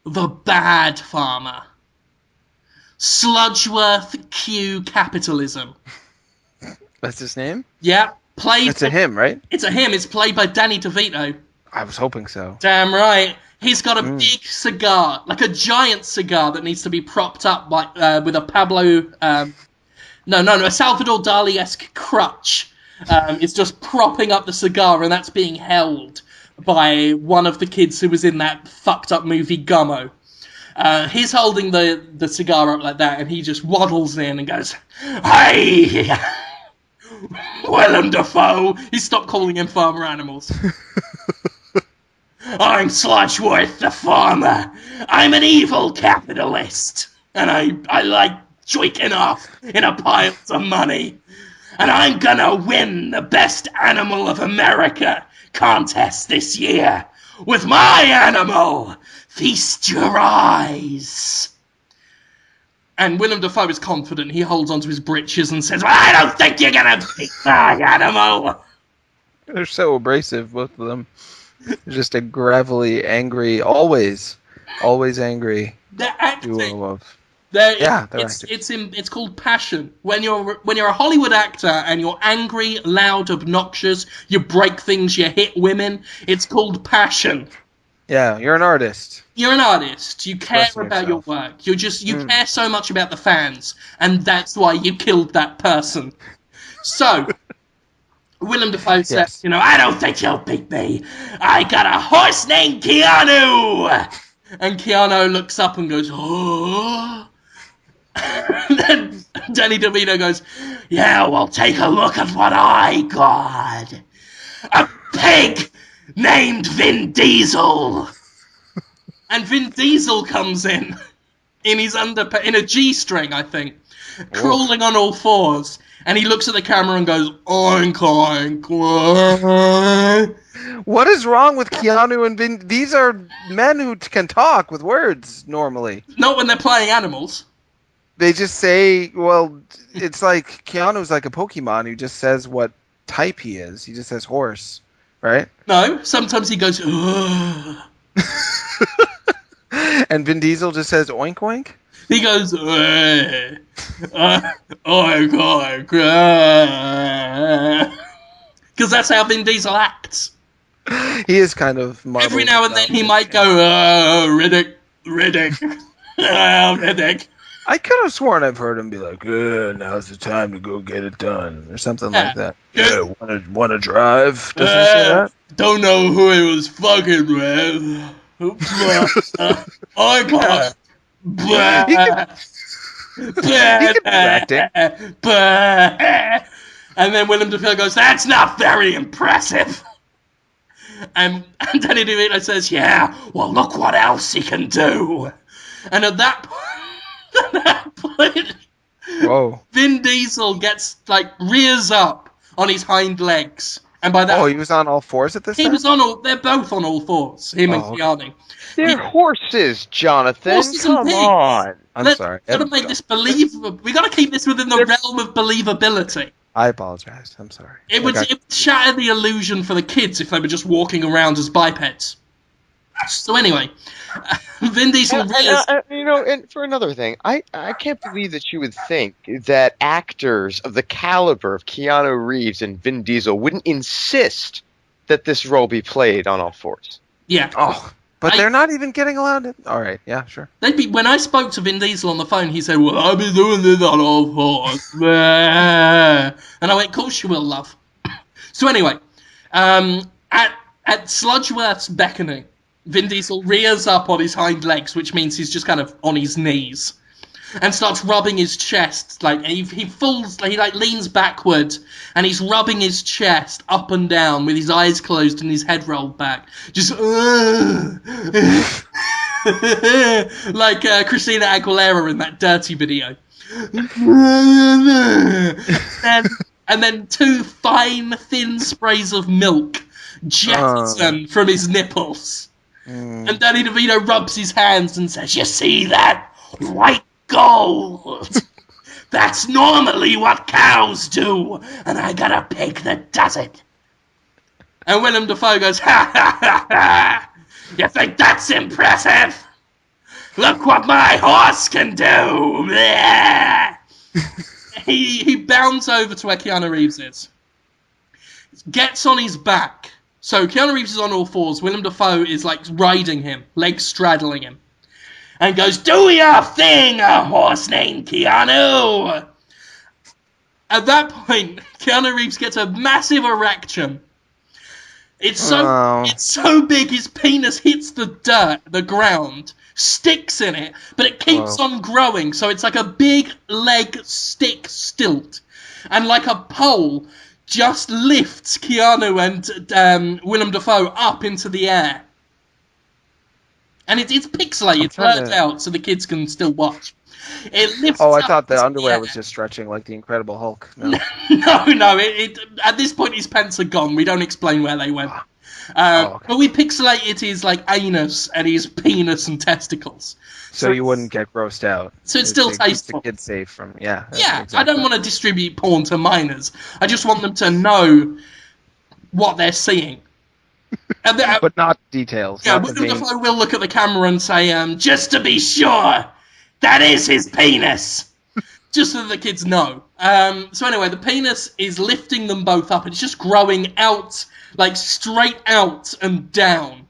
the bad farmer, Sludgeworth Q Capitalism. That's his name? Yeah. It's a him, right? It's a him. It's played by Danny DeVito. I was hoping so. Damn right. He's got a big cigar, like a giant cigar that needs to be propped up by, with a Pablo... a Salvador Dali-esque crutch. It's just propping up the cigar, and that's being held by one of the kids who was in that fucked up movie Gummo. He's holding the cigar up like that, and he just waddles in and goes, hey, Willem Dafoe. He stopped calling him Farmer Animals. I'm Sludgeworth the farmer. I'm an evil capitalist, and I like joiking off in a pile of money. And I'm gonna win the Best Animal of America contest this year with my animal. Feast your eyes. And Willem Dafoe is confident. He holds onto his breeches and says, I don't think you're gonna beat my animal. They're so abrasive, both of them. They're just a gravelly, angry, always angry They're acting. duo of... It's called passion. When you're a Hollywood actor and you're angry, loud, obnoxious, you break things, you hit women, it's called passion. Yeah, you're an artist. You're an artist. You care about your work. You care so much about the fans, and that's why you killed that person. So, Willem Dafoe says, I don't think you'll beat me. I got a horse named Keanu! And Keanu looks up and goes, oh. And then Danny DeVito goes, yeah, well, take a look at what I got. A pig named Vin Diesel. And Vin Diesel comes in his in a G-string, I think, crawling on all fours. And he looks at the camera and goes, oink, oink, oink. What is wrong with Keanu and Vin? These are men who can talk with words normally. Not when they're playing animals. They just say, well, it's like Keanu's like a Pokemon who just says what type he is. He just says horse, right? No, sometimes he goes, ugh. And Vin Diesel just says oink oink? He goes, oink, oink. Because that's how Vin Diesel acts. He is kind of marvelous. Every now and then he might go, Riddick, Riddick. I could have sworn I've heard him be like, now's the time to go get it done, or something like that. Yeah, wanna drive? Does he say that? Don't know who he was fucking with. I got He can be acting. And then Willem Dafoe goes, that's not very impressive. And Danny DeVito says, yeah, well, look what else he can do. And at that point, whoa, Vin Diesel gets, rears up on his hind legs. And by that... Oh, he was on all fours at this time? They're both on all fours, him and Keanu. They're horses, Jonathan. Horses Come on. I'm sorry. Gotta make this believable. We gotta keep this within the realm of believability. I apologize. I'm sorry. It would shatter the illusion for the kids if they were just walking around as bipeds. So anyway, Vin Diesel and for another thing, I can't believe that you would think that actors of the caliber of Keanu Reeves and Vin Diesel wouldn't insist that this role be played on all fours. Yeah. Oh, But they're not even getting allowed to... All right, yeah, sure. When I spoke to Vin Diesel on the phone, he said, well, I've been doing this on all fours. And I went, of course you will, love. So anyway, at Sludgeworth's beckoning, Vin Diesel rears up on his hind legs, which means he's just kind of on his knees, and starts rubbing his chest. Like he leans backward, and he's rubbing his chest up and down with his eyes closed and his head rolled back, just like Christina Aguilera in that Dirty video. And then 2 fine, thin sprays of milk jettison from his nipples. And Danny DeVito rubs his hands and says, you see that? White gold! That's normally what cows do, and I got a pig that does it. And Willem Dafoe goes, ha ha ha ha! You think that's impressive? Look what my horse can do! He bounds over to where Keanu Reeves is. Gets on his back. So Keanu Reeves is on all fours. Willem Dafoe is like riding him, legs straddling him. And goes, do your thing, a horse named Keanu! At that point, Keanu Reeves gets a massive erection. It's so big his penis hits the ground, sticks in it, but it keeps on growing, so it's like a big leg stick stilt. And like a pole, just lifts Keanu and Willem Dafoe up into the air. And it's pixelated, it's blurred out, so the kids can still watch. It lifts I thought the underwear was just stretching like the Incredible Hulk. No, no. At this point, his pants are gone. We don't explain where they went. Okay. But we pixelated his like anus and his penis and testicles. So you wouldn't get grossed out. So it's still tasteful. It's safe from Exactly. I don't want to distribute porn to minors. I just want them to know what they're seeing. But not details. Yeah, Willem Dafoe will look at the camera and say, just to be sure, that is his penis. Just so the kids know. So anyway, the penis is lifting them both up. It's just growing out, like straight out and down.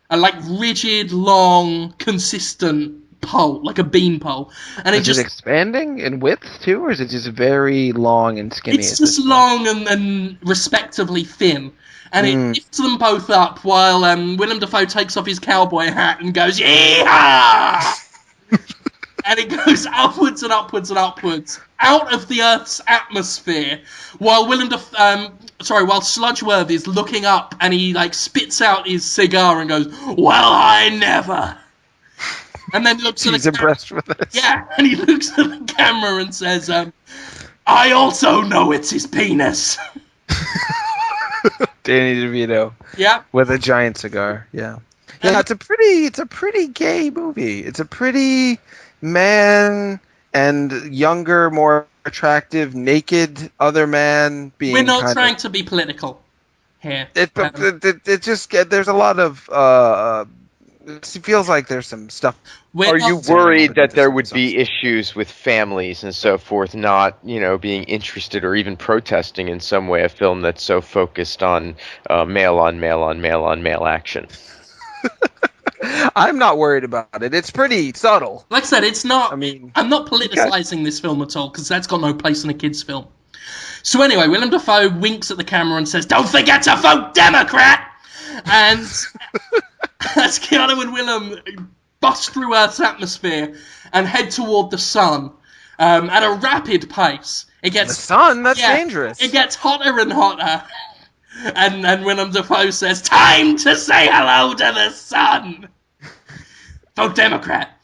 A like rigid, long, consistent pole, like a bean pole. And is it expanding in width too, or is it just very long and skinny? It's just long and respectively thin. And it lifts them both up while Willem Dafoe takes off his cowboy hat and goes, yeehaw! And it goes upwards and upwards and upwards out of the Earth's atmosphere while while Sludgeworth is looking up and he like spits out his cigar and goes, well, I never. And then looks at the camera. He's impressed with this. Yeah, and he looks at the camera and says, I also know it's his penis. Danny DeVito. Yeah. With a giant cigar. Yeah. Yeah, it's a pretty gay movie. It's a pretty man and younger, more attractive, naked other man being. We're not trying to be political here. It just there's a lot of it feels like there's some stuff. Are you worried that there would be issues with families and so forth not, being interested or even protesting in some way a film that's so focused on male on male on male on male action? I'm not worried about it. It's pretty subtle. Like I said, it's not. I'm not politicizing this film at all because that's got no place in a kids' film. So anyway, Willem Dafoe winks at the camera and says, "Don't forget to vote Democrat." And as Keanu and Willem bust through Earth's atmosphere and head toward the sun at a rapid pace, the sun? That's dangerous. It gets hotter and hotter. And Willem Dafoe says, time to say hello to the sun! Vote Democrat.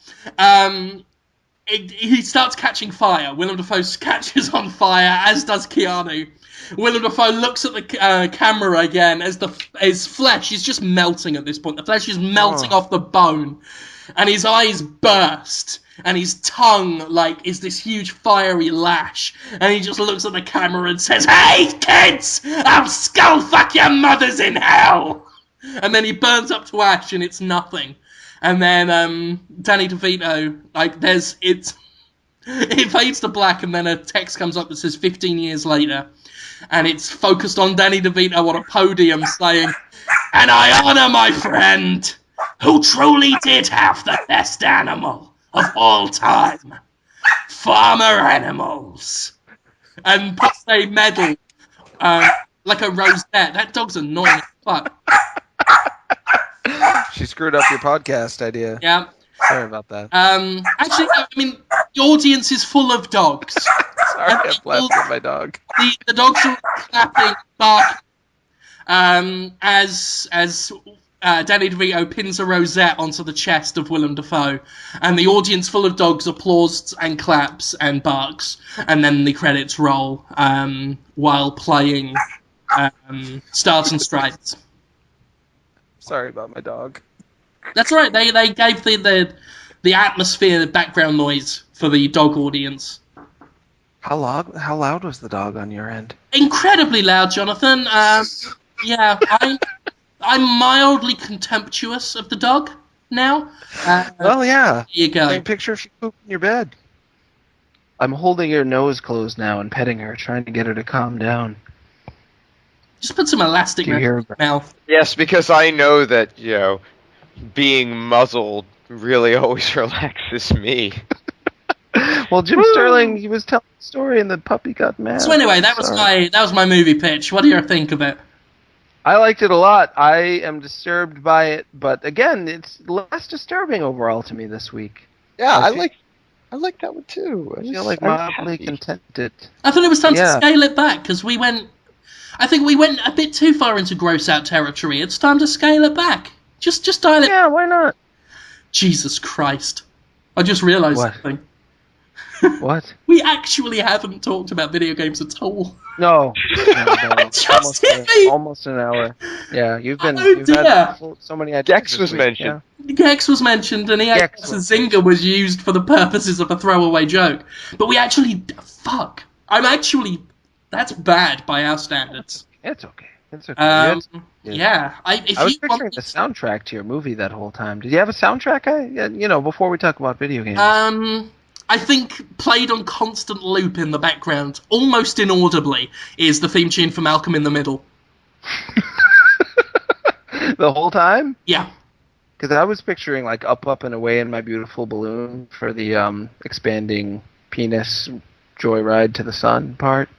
He starts catching fire. Willem Dafoe catches on fire, as does Keanu. Willem Dafoe looks at the camera again as his flesh is just melting at this point. The flesh is melting off the bone. And his eyes burst. And his tongue, is this huge fiery lash. And he just looks at the camera and says, "Hey, kids! I'll skullfuck your mothers in hell!" And then he burns up to ash and it's nothing. And then, Danny DeVito, it fades to black and then a text comes up that says 15 years later. And it's focused on Danny DeVito on a podium saying, "And I honor my friend. who truly did have the best animal of all time. Farmer animals. And puts a medal, like a rosette. That dog's annoying as fuck. She screwed up your podcast idea. Yeah. Sorry about that. Actually, I mean, the audience is full of dogs. Sorry, I'm laughing at my dog. The dogs are clapping, barking, as Danny DeVito pins a rosette onto the chest of Willem Dafoe, and the audience full of dogs applauds and claps and barks, and then the credits roll while playing Stars and Stripes. Sorry about my dog. That's right. They gave the atmosphere, the background noise for the dog audience. How loud was the dog on your end? Incredibly loud, Jonathan. Yeah, I'm mildly contemptuous of the dog now. Well, yeah. There you go. Take a picture if you poop in your bed. I'm holding her nose closed now and petting her, trying to get her to calm down. Just put some elastic in her mouth. Yes, because I know that, being muzzled really always relaxes me. Well, Jim Sterling, he was telling the story and the puppy got mad. So anyway, that was my movie pitch. What do you think of it? I liked it a lot. I am disturbed by it, but again, it's less disturbing overall to me this week. Yeah, I like that one too. I feel like mildly contented. I thought it was time to scale it back because I think we went a bit too far into gross out territory. It's time to scale it back. Just dial it. Yeah, why not? Jesus Christ! I just realised something. What? We actually haven't talked about video games at all. No. Just hit me. Almost an hour. Yeah, you've had so many ideas. Gex was mentioned. Yeah. Gex was mentioned, and EA and Zynga was used for the purposes of a throwaway joke. But we actually, that's bad by our standards. It's okay. It's okay. Yeah. I was picturing the soundtrack to your movie that whole time. Did you have a soundtrack? Before we talk about video games. I think played on constant loop in the background, almost inaudibly, is the theme tune for Malcolm in the Middle. The whole time? Yeah. Because I was picturing like Up and Away in My Beautiful Balloon for the expanding penis joyride to the sun part.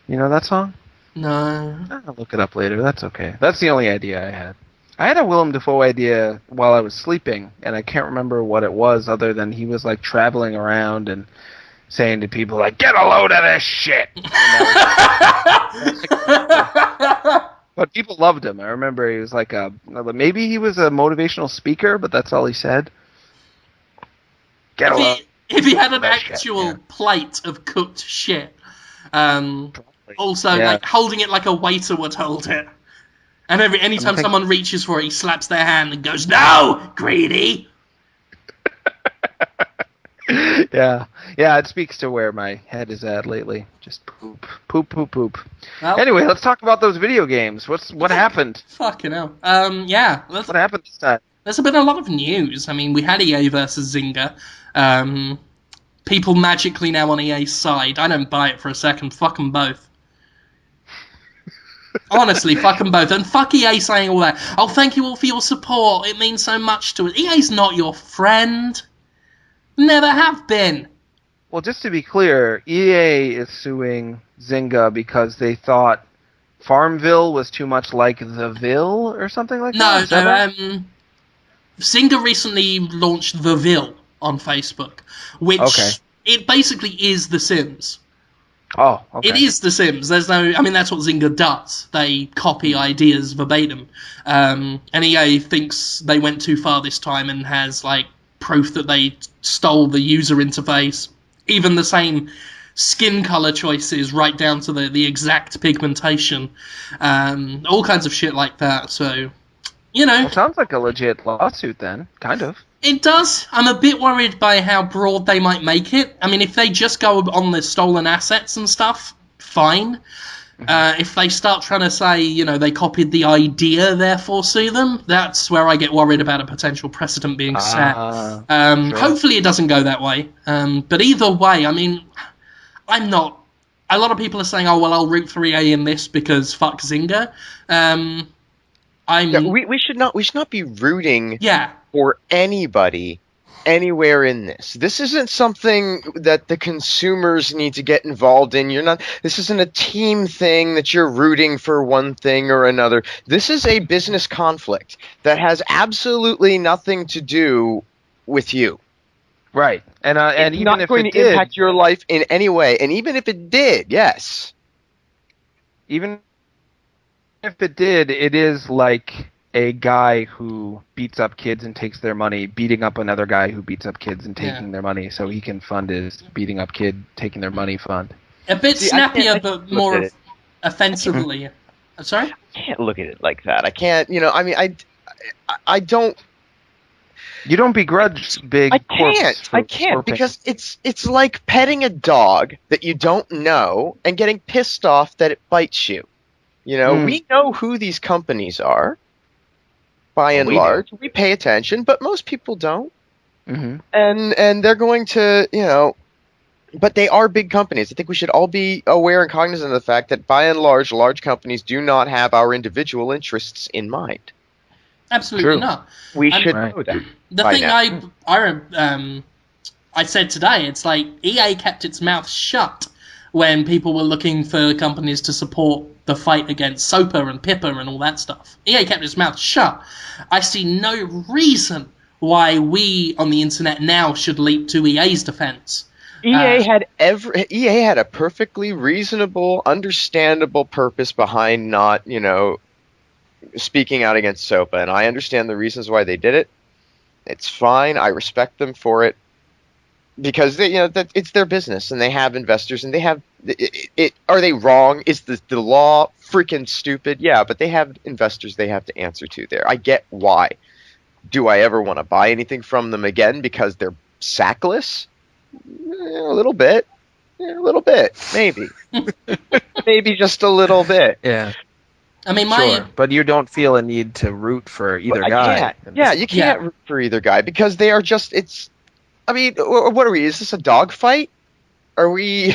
You know that song? No. I'll look it up later. That's okay. That's the only idea I had. I had a Willem Dafoe idea while I was sleeping, and I can't remember what it was other than he was like traveling around and saying to people like, "Get a load of this shit." But people loved him. I remember he was like maybe he was a motivational speaker, but that's all he said. If he had an actual plate of cooked shit, like holding it like a waiter would hold it. And anytime someone reaches for it, he slaps their hand and goes, "No, greedy!" Yeah, it speaks to where my head is at lately. Just poop. Well, anyway, let's talk about those video games. What happened? Fucking hell. Yeah. What happened this time? There's been a lot of news. I mean, we had EA versus Zynga. People magically now on EA's side. I don't buy it for a second. Fuck them both. Honestly, fuck them both. And fuck EA saying all that. Oh, thank you all for your support. It means so much to us. EA's not your friend. Never have been. Well, just to be clear, EA is suing Zynga because they thought Farmville was too much like The Ville or something like that? No. Zynga recently launched The Ville on Facebook, which it basically is The Sims. Oh, okay. It is The Sims. That's what Zynga does. They copy ideas verbatim. And EA thinks they went too far this time and has, proof that they stole the user interface. Even the same skin color choices, right down to the exact pigmentation. All kinds of shit like that. So, Well, sounds like a legit lawsuit then, kind of. It does. I'm a bit worried by how broad they might make it. I mean, if they just go on the stolen assets and stuff, fine. If they start trying to say, they copied the idea, therefore sue them, that's where I get worried about a potential precedent being set. Sure. Hopefully it doesn't go that way. But either way, I mean, I'm not... A lot of people are saying, oh, well, I'll root for EA in this because fuck Zynga. we should not be rooting Yeah. for anybody anywhere in this. This isn't something that the consumers need to get involved in. This isn't a team thing that you're rooting for one thing or another. This is a business conflict that has absolutely nothing to do with you. Right. And It's even not if going it to did, impact your life in any way. And even if it did, yes. even if it did, it is like a guy who beats up kids and takes their money, beating up another guy who beats up kids and taking their money, so he can fund his beating up kid, taking their money fund. A bit snappier, but more it. offensively. Sorry? I can't look at it like that. I can't, I mean, I don't. You don't begrudge big. I can't because it's like petting a dog that you don't know and getting pissed off that it bites you. We know who these companies are. By and large, we pay attention, but most people don't. Mm-hmm. And they're going to, but they are big companies. I think we should all be aware and cognizant of the fact that by and large companies do not have our individual interests in mind. Absolutely not. We should know that. The thing I said today, it's like EA kept its mouth shut when people were looking for companies to support the fight against SOPA and PIPA and all that stuff. EA kept its mouth shut. I see no reason why we on the internet now should leap to EA's defense. EA had a perfectly reasonable, understandable purpose behind not, speaking out against SOPA, and I understand the reasons why they did it. It's fine. I respect them for it. Because that it's their business, and they have investors, and they have it. Are they wrong? Is the law freaking stupid? Yeah, but they have investors they have to answer to there. I get why. Do I ever want to buy anything from them again because they're sackless? A little bit, maybe, maybe just a little bit. Yeah. I mean, sure, but you don't feel a need to root for either guy. You can't root for either guy because they are just. I mean, what are we? Is this a dog fight? Are we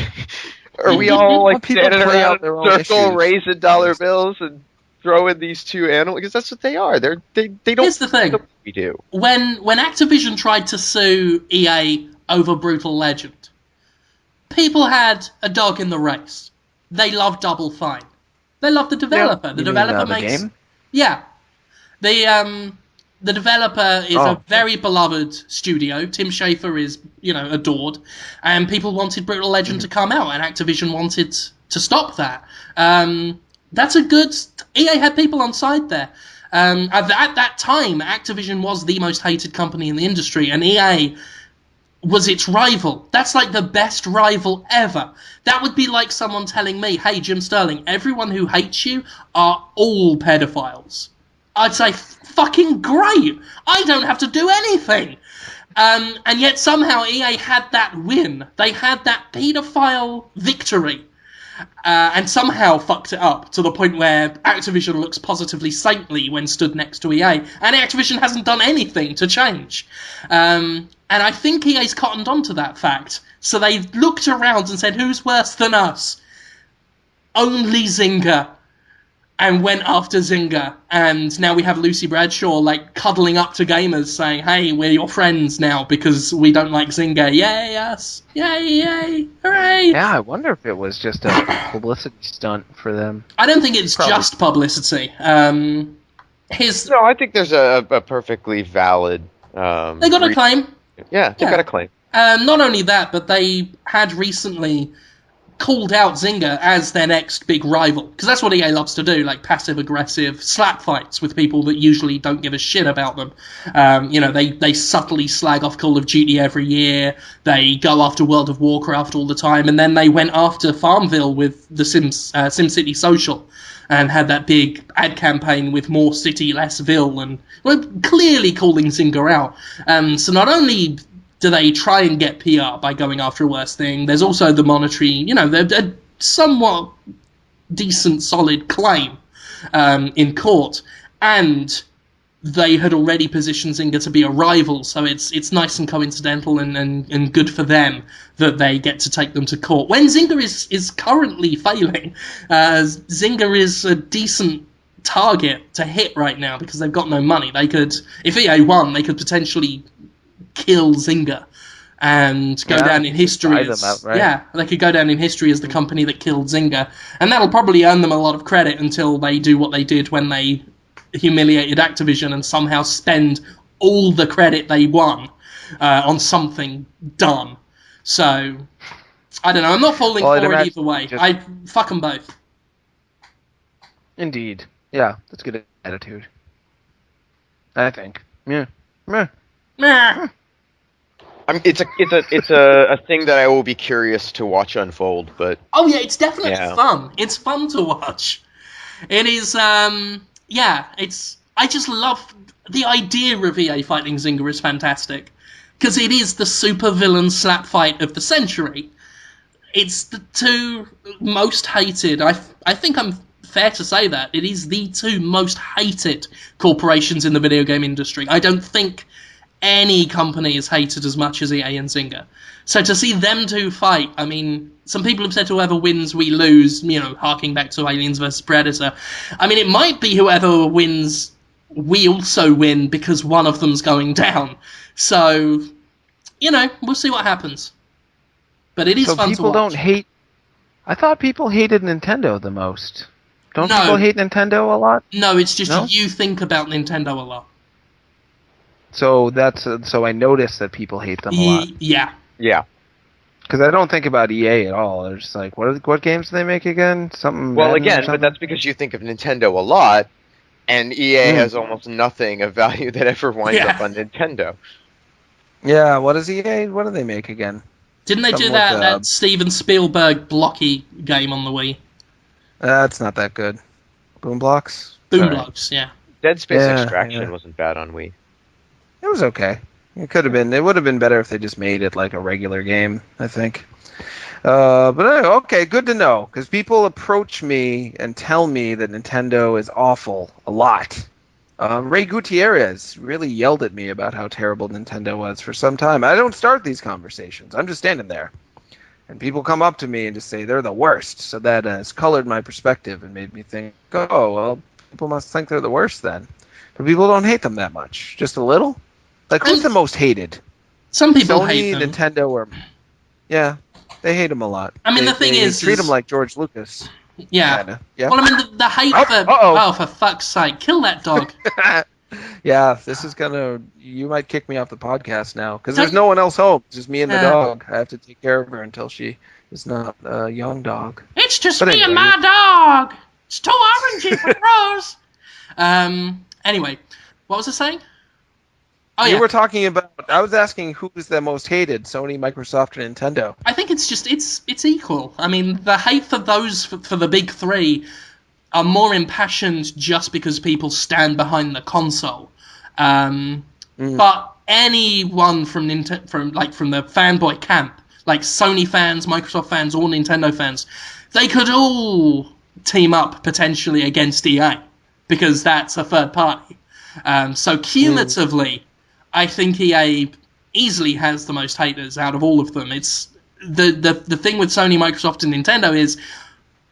all like standing around in a circle, raising dollar bills and throwing these two animals? Because that's what they are. They don't. Here's the thing. We do. When Activision tried to sue EA over Brutal Legend, people had a dog in the race. They love Double Fine. They love the developer. The developer makes the game. Yeah. The developer is a very beloved studio. Tim Schafer is, adored. And people wanted Brutal Legend to come out, and Activision wanted to stop that. That's a good... EA had people on side there. At that time, Activision was the most hated company in the industry, and EA was its rival. That's like the best rival ever. That would be like someone telling me, hey, Jim Sterling, everyone who hates you are all pedophiles. I'd say, fucking great! I don't have to do anything! And yet somehow EA had that win. They had that paedophile victory. And somehow fucked it up to the point where Activision looks positively saintly when stood next to EA. And Activision hasn't done anything to change. And I think EA's cottoned onto that fact. So they looked around and said, who's worse than us? Only Zynga. And went after Zynga, and now we have Lucy Bradshaw cuddling up to gamers saying, hey, we're your friends now because we don't like Zynga. Yay, us. Yay, hooray. Yeah, I wonder if it was just a publicity stunt for them. I don't think it's just publicity. No, I think there's a perfectly valid... they got a claim. Yeah, they got a claim. Not only that, but they had recently called out Zynga as their next big rival, because that's what EA loves to do, passive-aggressive slap fights with people that usually don't give a shit about them. They subtly slag off Call of Duty every year, they go after World of Warcraft all the time, and then they went after Farmville with the SimCity Social, and had that big ad campaign with more city, less Ville, and clearly calling Zynga out. So not only do they try and get PR by going after a worse thing, there's also the monetary, a somewhat decent, solid claim in court. And they had already positioned Zynga to be a rival, so it's nice and coincidental and good for them that they get to take them to court. When Zynga is currently failing, Zynga is a decent target to hit right now because they've got no money. They could, if EA won, they could potentially kill Zynga and go down in history as they could go down in history as the company that killed Zynga, and that'll probably earn them a lot of credit until they do what they did when they humiliated Activision and somehow spend all the credit they won on something dumb. So I don't know. I'm not falling for it either way. I fuck them both. Indeed. Yeah, that's good attitude. I think. Yeah. Meh. Meh. It's a thing that I will be curious to watch unfold, but oh yeah, it's definitely fun. It's fun to watch. It is. It's. I just love the idea of EA fighting Zynga is fantastic because it is the super villain slap fight of the century. It's the two most hated. I think I'm fair to say that it is the two most hated corporations in the video game industry. I don't think any company is hated as much as EA and Zynga. So to see them two fight, I mean, some people have said whoever wins, we lose, harking back to Aliens vs. Predator. I mean, it might be whoever wins, we also win because one of them's going down. So, we'll see what happens. But it is fun to watch. People don't hate... I thought people hated Nintendo the most. Don't people hate Nintendo a lot? No, it's just you think about Nintendo a lot. So so I noticed that people hate them a lot. Yeah. Because I don't think about EA at all. They're just like, what games do they make again? Something. Well, again, but that's because you think of Nintendo a lot, and EA has almost nothing of value that ever winds up on Nintendo. Yeah. What is EA? What do they make again? Didn't they do that Steven Spielberg blocky game on the Wii? That's not that good. Boom Blocks. Blocks, yeah. Dead Space Extraction wasn't bad on Wii. It was okay. It could have been. It would have been better if they just made it like a regular game, I think. But okay, good to know. Because people approach me and tell me that Nintendo is awful a lot. Ray Gutierrez really yelled at me about how terrible Nintendo was for some time. I don't start these conversations. I'm just standing there. And people come up to me and just say they're the worst. So that has colored my perspective and made me think, oh, well, people must think they're the worst then. But people don't hate them that much. Just a little. Like, who's the most hated? Some people Sony, hate them. Nintendo, or... Yeah, they hate them a lot. I mean, the thing is... They treat them like George Lucas. Yeah. Kinda. Yeah. Well, I mean, the hate for... Oh, for fuck's sake. Kill that dog. Yeah, this is gonna... You might kick me off the podcast now, because there's no one else home. It's just me and the dog. I have to take care of her until she is not a young dog. It's just me and my dog. It's too orangey for Rose. Anyway, what was I saying? Oh, you were talking about... I was asking who's the most hated, Sony, Microsoft, or Nintendo. I think it's just... It's equal. I mean, the hate for those, for the big three, are more impassioned just because people stand behind the console. But anyone from the fanboy camp, like Sony fans, Microsoft fans, or Nintendo fans, they could all team up potentially against EA, because that's a third party. So cumulatively... I think EA easily has the most haters out of all of them. It's the thing with Sony, Microsoft, and Nintendo is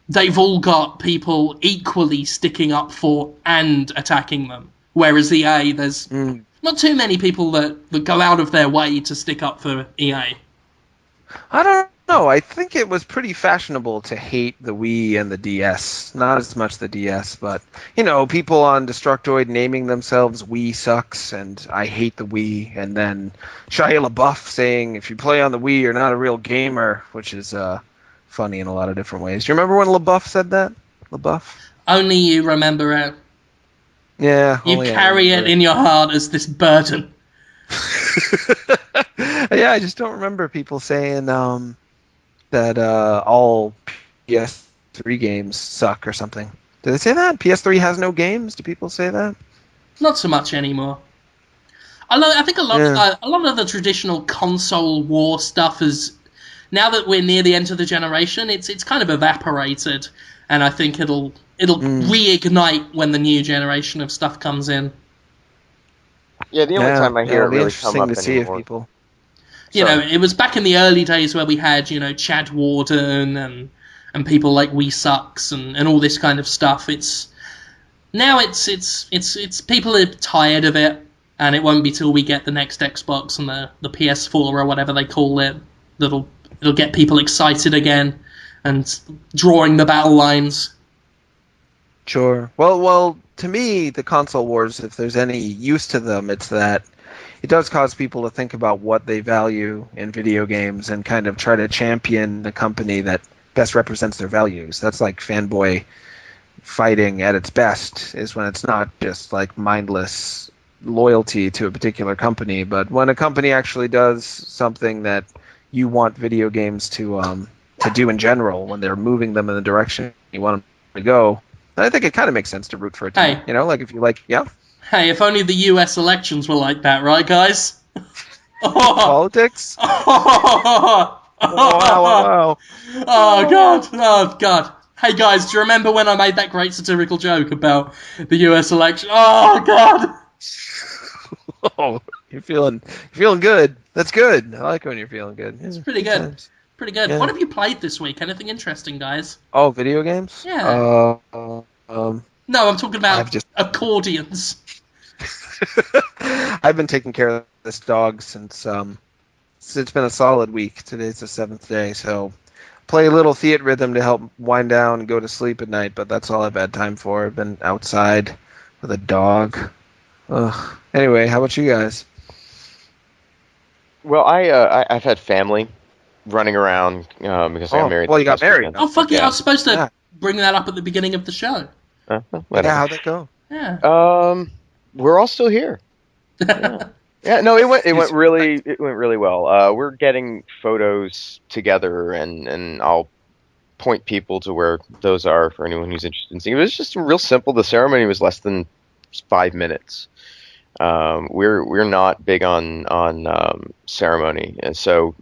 they've all got people equally sticking up for and attacking them. Whereas EA, there's not too many people that go out of their way to stick up for EA. I don't know. I think it was pretty fashionable to hate the Wii and the DS. Not as much the DS, but, people on Destructoid naming themselves Wii sucks and I hate the Wii. And then Shia LaBeouf saying, if you play on the Wii, you're not a real gamer, which is funny in a lot of different ways. Do you remember when LaBeouf said that? LaBeouf? Only you remember it. Yeah. You carry it in your heart as this burden. Yeah, I just don't remember people saying that all PS3 games suck or something. Do they say that? PS3 has no games? Do people say that? Not so much anymore. I think a lot of the traditional console war stuff is, now that we're near the end of the generation, it's kind of evaporated, and I think it'll reignite when the new generation of stuff comes in. Yeah, the only time I hear it really come up to see anymore. If people... it was back in the early days where we had, Chad Warden and people like We Sucks and all this kind of stuff. Now it's people are tired of it, and it won't be till we get the next Xbox and the PS4 or whatever they call it it'll get people excited again and drawing the battle lines. Sure. Well, to me, the console wars, if there's any use to them, it's that it does cause people to think about what they value in video games and kind of try to champion the company that best represents their values. That's like fanboy fighting at its best, is when it's not just like mindless loyalty to a particular company, but when a company actually does something that you want video games to do in general, when they're moving them in the direction you want them to go. And I think it kind of makes sense to root for a team. Hey. You know, like if you like, yeah. Hey, if only the US elections were like that, right, guys? Politics? Wow. Oh, God. Oh, God. Hey, guys, do you remember when I made that great satirical joke about the US election? Oh, God. Oh, you're feeling good. That's good. I like when you're feeling good. It's pretty good. Times. Pretty good. Yeah. What have you played this week? Anything interesting, guys? Oh, video games? Yeah. No, I'm talking about I've just- accordions. I've been taking care of this dog since it's been a solid week. Today's the 7th day, so play a little theater rhythm to help wind down and go to sleep at night, but that's all I've had time for. I've been outside with a dog. Ugh. Anyway, how about you guys? Well, I've had family running around because I got married. Well, you got last married. weekend. Oh, fuck yeah. I was supposed to Yeah. bring that up at the beginning of the show. Whatever. Yeah, how'd that go? Yeah. We're all still here. Yeah, no, it went really well. We're getting photos together, and I'll point people to where those are for anyone who's interested in seeing. It was just real simple. The ceremony was less than 5 minutes. We're not big on ceremony, and so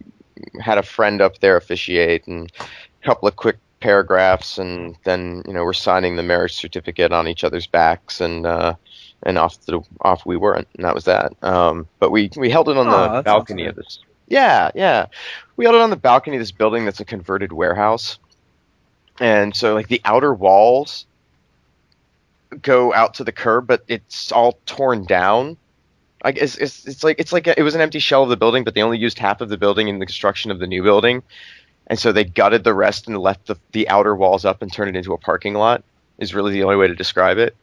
had a friend up there officiate and a couple of quick paragraphs, and then we're signing the marriage certificate on each other's backs, and off we were, and that was that. But we held it on the balcony of this. Yeah, we held it on the balcony of this building that's a converted warehouse, and so like the outer walls go out to the curb, but it's all torn down. Like it's like it was an empty shell of the building, but they only used half of the building in the construction of the new building, and so they gutted the rest and left the outer walls up and turned it into a parking lot. Is really the only way to describe it.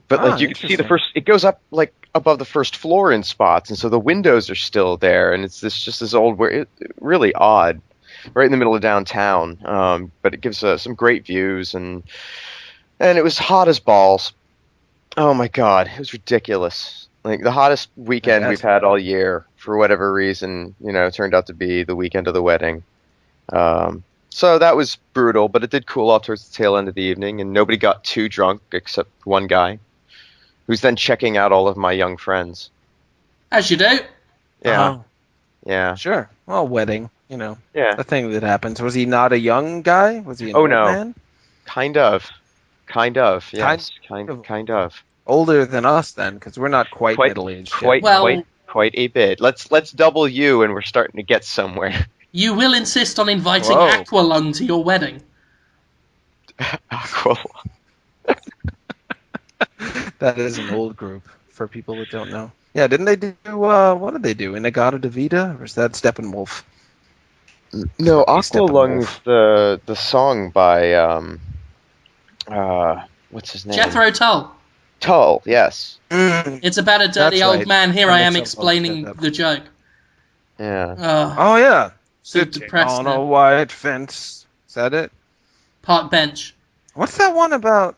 But like you can see it goes up like above the first floor in spots, and so the windows are still there, and it's just this old, really odd, right in the middle of downtown. But it gives some great views, and it was hot as balls. Oh my God, it was ridiculous. Like the hottest weekend we've had all year, for whatever reason, turned out to be the weekend of the wedding. So that was brutal, but it did cool off towards the tail end of the evening, and nobody got too drunk except one guy, who's then checking out all of my young friends. As you do. Yeah. Yeah. Sure. Well, wedding, Yeah. the thing that happens. Was he not a young guy? Was he an old man? Kind of. Yes. Kind of. Older than us then, because we're not quite middle-aged yet. Quite a bit. Let's double you, and we're starting to get somewhere. You will insist on inviting Aqualung to your wedding. Aqualung. That is an old group for people that don't know. Yeah, didn't they do, what did they do? Inagata Davida? Or is that Steppenwolf? No, Aqualung's the song by, what's his name? Jethro Tull. Tull, yes. It's about a dirty old man. Here I am explaining the joke. Yeah. Oh, yeah. Sitting Sitting on a white fence. Is that it? Park bench. What's that one about?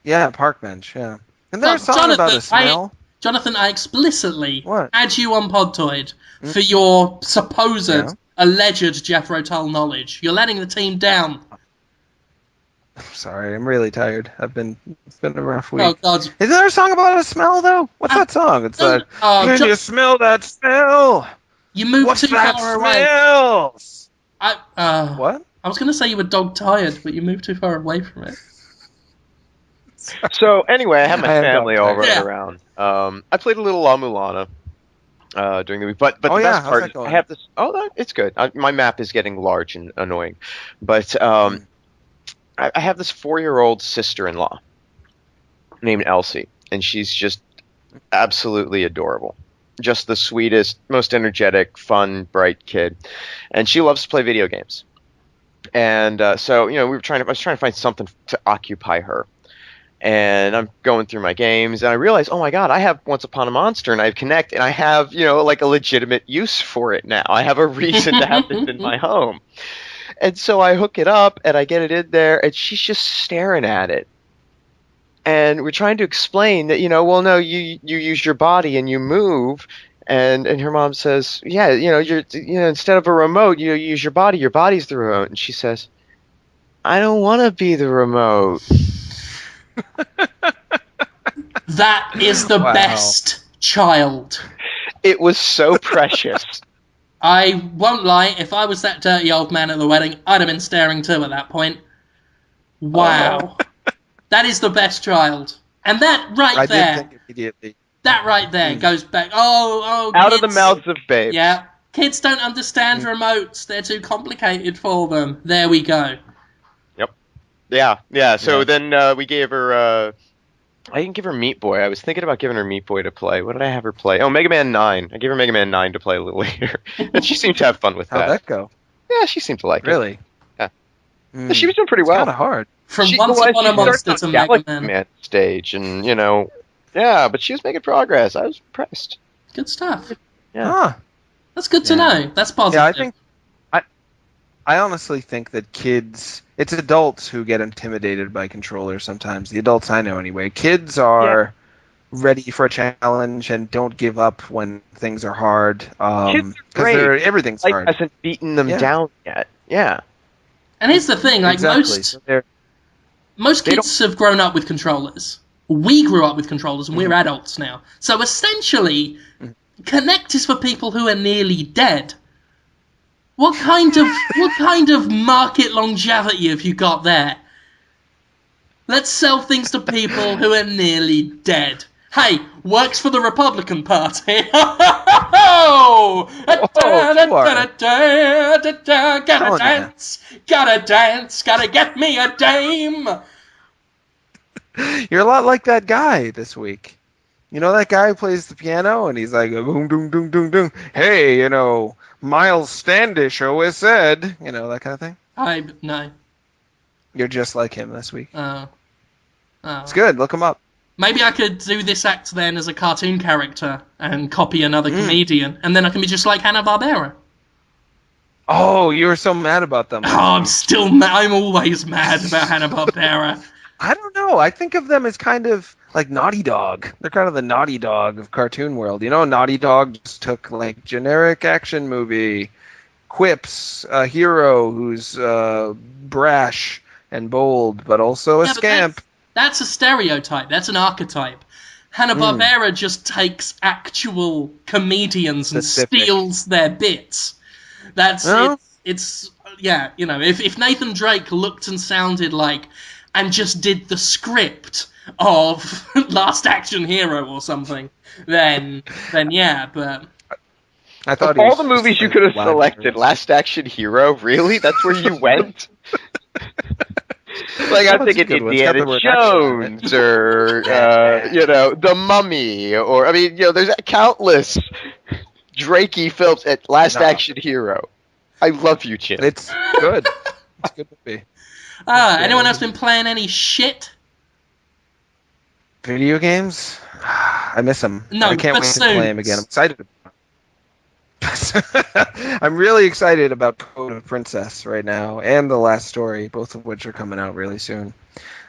Yeah, park bench, yeah. Isn't there a song about a smell? Jonathan, I explicitly What? add you on Podtoid for your supposed, alleged Jethro Tull knowledge. You're letting the team down. Sorry, I'm really tired. It's been a rough week. Oh, God. Isn't there a song about a smell, though? What's that song? It's like, can you smell that smell? You moved What's too that far away. smells? What? I was going to say you were dog tired, but you moved too far away from it. So anyway, I had my family all running around. I played a little La Mulana during the week, but the best part, I have this. It's good. My map is getting large and annoying, but I have this 4-year-old sister-in-law. named Elsie, and she's just absolutely adorable. Just the sweetest, most energetic, fun, bright kid, and she loves to play video games. And so, I was trying to find something to occupy her. And I'm going through my games, and I realize, oh my god, I have Once Upon a Monster, and I have Kinect, and I have, like a legitimate use for it now. I have a reason to have this in my home. And so I hook it up, and I get it in there, and she's just staring at it. And we're trying to explain that, well, no, you use your body and you move. And her mom says, yeah, instead of a remote, you use your body. Your body's the remote. And she says, I don't want to be the remote. That is the best child. It was so precious. I won't lie, if I was that dirty old man at the wedding, I'd have been staring too at that point. Wow. That is the best child. And that right there. I did think immediately. That right there goes back. Oh, out kids, of the mouths of babes. Yeah. Kids don't understand remotes. They're too complicated for them. There we go. Yep. Yeah. So then we gave her... I didn't give her Meat Boy. I was thinking about giving her Meat Boy to play. What did I have her play? Oh, Mega Man 9. I gave her Mega Man 9 to play a little later. And she seemed to have fun with that. How'd that go? Yeah, she seemed to like it. Really? Yeah. She was doing pretty well. It's kind of hard. From Once Upon a Monster to Mega Man stage, and yeah, but she was making progress. I was impressed. Good stuff. Yeah. Huh. That's good to know. That's positive. Yeah, I honestly think that it's adults who get intimidated by controllers sometimes. The adults I know anyway. Kids are ready for a challenge and don't give up when things are hard. Kids are great. Everything's Life hard. hasn't beaten them down yet. Yeah. And here's the thing, like exactly. most kids have grown up with controllers. We grew up with controllers, and we're adults now. So essentially, Kinect is for people who are nearly dead. What kind of market longevity have you got there? Let's sell things to people who are nearly dead. Hey, works for the Republican Party. Gotta dance, gotta get me a dame. You're a lot like that guy this week. You know that guy who plays the piano and he's like, boom, doom, doom, doom, doom. Hey, Miles Standish always said, that kind of thing. No. You're just like him this week. Oh. It's good. Look him up. Maybe I could do this act then as a cartoon character and copy another comedian, and then I can be just like Hanna-Barbera. Oh, you were so mad about them. Oh, I'm still mad. I'm always mad about Hanna-Barbera. I don't know. I think of them as kind of like Naughty Dog. They're kind of the Naughty Dog of cartoon world. Naughty Dog just took like generic action movie, quips, a hero who's brash and bold, but also a scamp. That's a stereotype. That's an archetype. Hanna-Barbera just takes actual comedians and steals their bits. It's if Nathan Drake looked and sounded like and just did the script of Last Action Hero or something, then yeah, but I thought of all the movies you could have selected, Last Action Hero, really? That's where you went? Like, I'm thinking Indiana Jones, or, The Mummy, or, there's countless Drakey films at Last Action Hero. I love you, Jim. It's good. It's a good movie. Anyone else been playing any shit? Video games? I miss them. No, I can't wait to play them again. I'm excited. I'm really excited about Code of Princess right now and The Last Story, both of which are coming out really soon.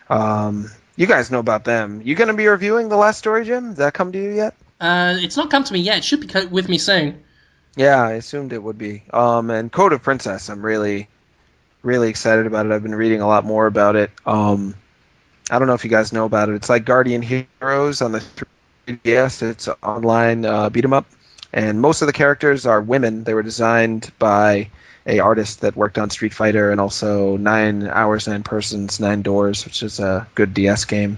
You guys know about them. You going to be reviewing The Last Story, Jim? Did that come to you yet? It's not come to me yet. It should be with me soon. Yeah, I assumed it would be. And Code of Princess, I'm really, really excited about it. I've been reading a lot more about it. I don't know if you guys know about it. It's like Guardian Heroes on the 3DS. It's an online beat 'em up. And most of the characters are women. They were designed by a artist that worked on Street Fighter and also 9 Hours, 9 Persons, 9 Doors, which is a good DS game.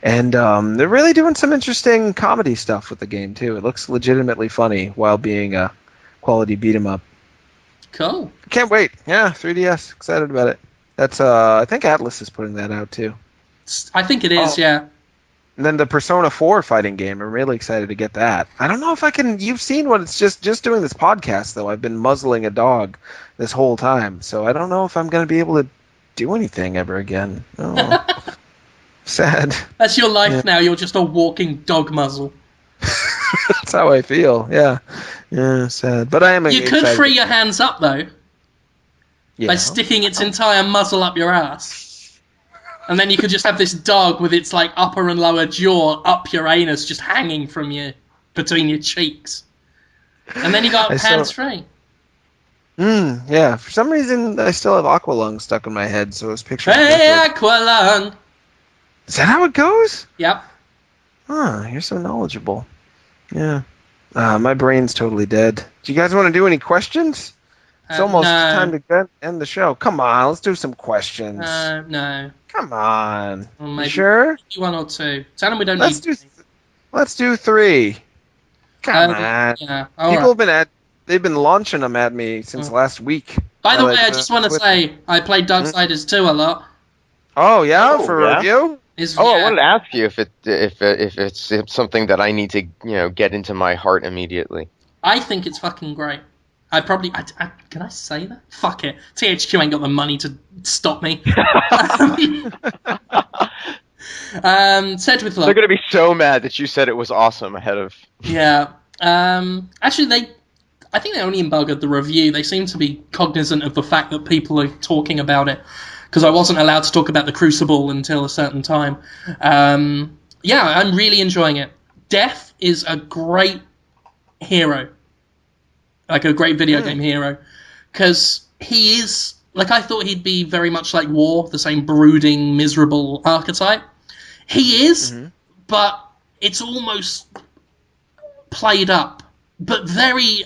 And they're really doing some interesting comedy stuff with the game, too. It looks legitimately funny while being a quality beat 'em up. Cool. Can't wait. Yeah, 3DS. Excited about it. That's I think Atlas is putting that out, too. I think it is, yeah. And then the Persona 4 fighting game, I'm really excited to get that. I don't know if I can... You've seen what it's just doing this podcast, though. I've been muzzling a dog this whole time, so I don't know if I'm going to be able to do anything ever again. Oh, sad. That's your life now. You're just a walking dog muzzle. That's how I feel, yeah. Yeah, sad. But I am You excited. could free your hands up, though, by sticking its entire muzzle up your ass. And then you could just have this dog with its like upper and lower jaw up your anus, just hanging from you between your cheeks. And then you got hands free. Yeah. For some reason, I still have Aqualung stuck in my head, so I was picturing. Hey, Aqualung! Is that how it goes? Yep. Huh, you're so knowledgeable. Yeah. My brain's totally dead. Do you guys want to do any questions? It's almost time to end the show. Come on, let's do some questions. No. Come on. Well, maybe you sure? One or two. Tell them we don't Let's do 3. Come on. Yeah. People have been launching them at me since last week. By the way, I just want to say I played Darksiders 2 a lot. Oh yeah, review. I wanted to ask you if it's something that I need to get into my heart immediately. I think it's fucking great. Can I say that? Fuck it. THQ ain't got the money to stop me. Said with love. They're gonna be so mad that you said it was awesome ahead of. Yeah. Actually, I think they only embargoed the review. They seem to be cognizant of the fact that people are talking about it, because I wasn't allowed to talk about the Crucible until a certain time. Yeah, I'm really enjoying it. Death is a great hero. Like a great video game hero. Because he is... Like, I thought he'd be very much like War, the same brooding, miserable archetype. He is, but it's almost played up. But very...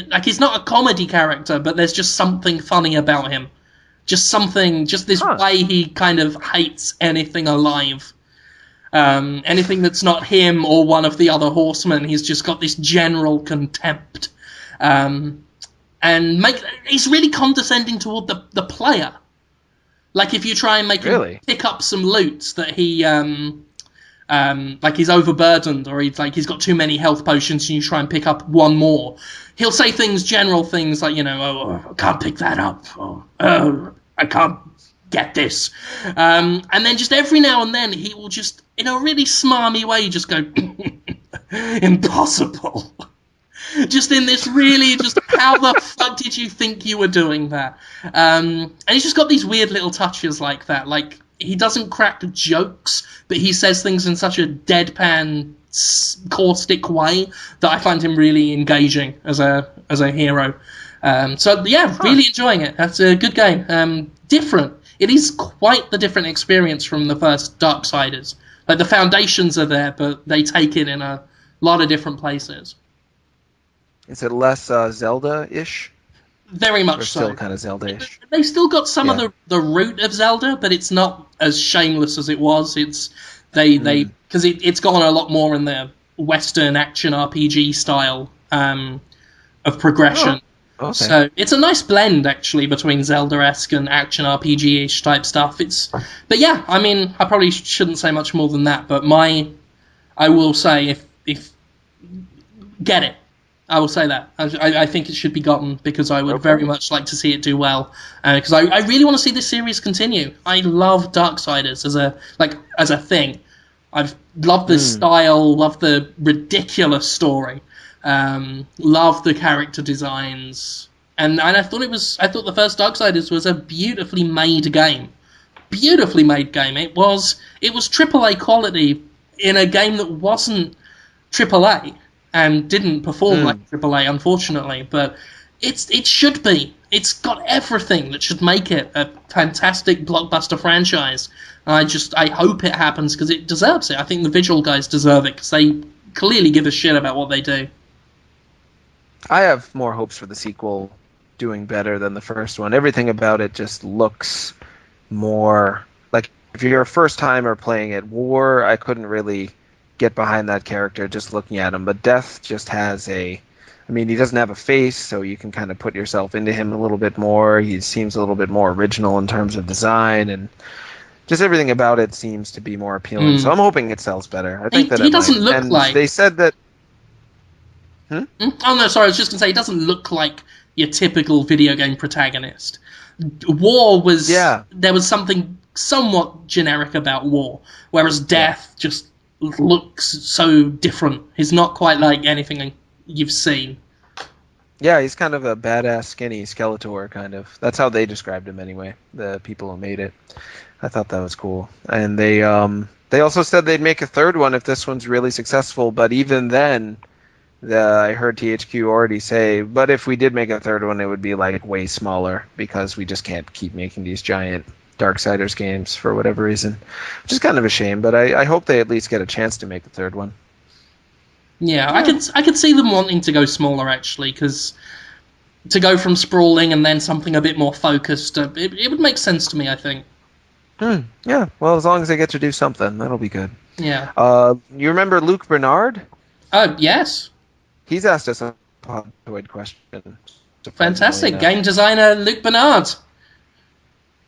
like, he's not a comedy character, but there's just something funny about him. Just this way he kind of hates anything alive. Anything that's not him or one of the other horsemen, he's just got this general contempt. He's really condescending toward the player. Like if you try and make him pick up some loot that he like he's overburdened or he's got too many health potions and you try and pick up one more, he'll say general things like, I can't pick that up, or I can't get this, and then just every now and then he will just in a really smarmy way just go impossible. Just in this really, just how the fuck did you think you were doing that? And he's just got these weird little touches like that. Like, he doesn't crack jokes, but he says things in such a deadpan, caustic way that I find him really engaging as a hero. Really enjoying it. That's a good game. Different. It is quite the different experience from the first Darksiders. Like, the foundations are there, but they take it in a lot of different places. Is it less Zelda-ish? Very much so. Still kind of Zelda-ish. They still got some of the root of Zelda, but it's not as shameless as it was. It's because it's gone a lot more in the Western action RPG style of progression. Oh, okay. So it's a nice blend actually between Zelda-esque and action RPG-ish type stuff. But yeah, I mean, I probably shouldn't say much more than that. But I will say if get it. I will say that. I think it should be gotten because I would very much like to see it do well. Because I really want to see this series continue. I love Darksiders as a thing. I've loved the style, loved the ridiculous story, loved the character designs, and I thought the first Darksiders was a beautifully made game. Beautifully made game. It was AAA quality in a game that wasn't AAA. And didn't perform like AAA, unfortunately. But it should be. It's got everything that should make it a fantastic blockbuster franchise. And I hope it happens because it deserves it. I think the visual guys deserve it because they clearly give a shit about what they do. I have more hopes for the sequel doing better than the first one. Everything about it just looks more like if you're a first timer playing it. War, I couldn't really get behind that character just looking at him, but Death just has he doesn't have a face, so you can kind of put yourself into him a little bit more. He seems a little bit more original in terms of design, and Just everything about it seems to be more appealing. So I'm hoping it sells better. I think that he it doesn't might. look And like. they said that. Oh no, sorry. I was just gonna say he doesn't look like your typical video game protagonist. War was Yeah. There was something somewhat generic about War, whereas Death just looks so different. He's not quite like anything you've seen. Yeah, he's kind of a badass, skinny Skeletor, kind of. That's how they described him, anyway. The people who made it. I thought that was cool. And they also said they'd make a third one if this one's really successful. But even then, I heard THQ already say, but if we did make a third one, it would be like way smaller because we just can't keep making these giant Darksiders games for whatever reason, which is kind of a shame. But I hope they at least get a chance to make a third one. Yeah, I could see them wanting to go smaller actually, because to go from sprawling and then something a bit more focused, it would make sense to me. I think. Yeah, well, as long as they get to do something, that'll be good. Yeah. You remember Luke Bernard? Yes. He's asked us a Podtoid question. Fantastic. Game designer Luke Bernard.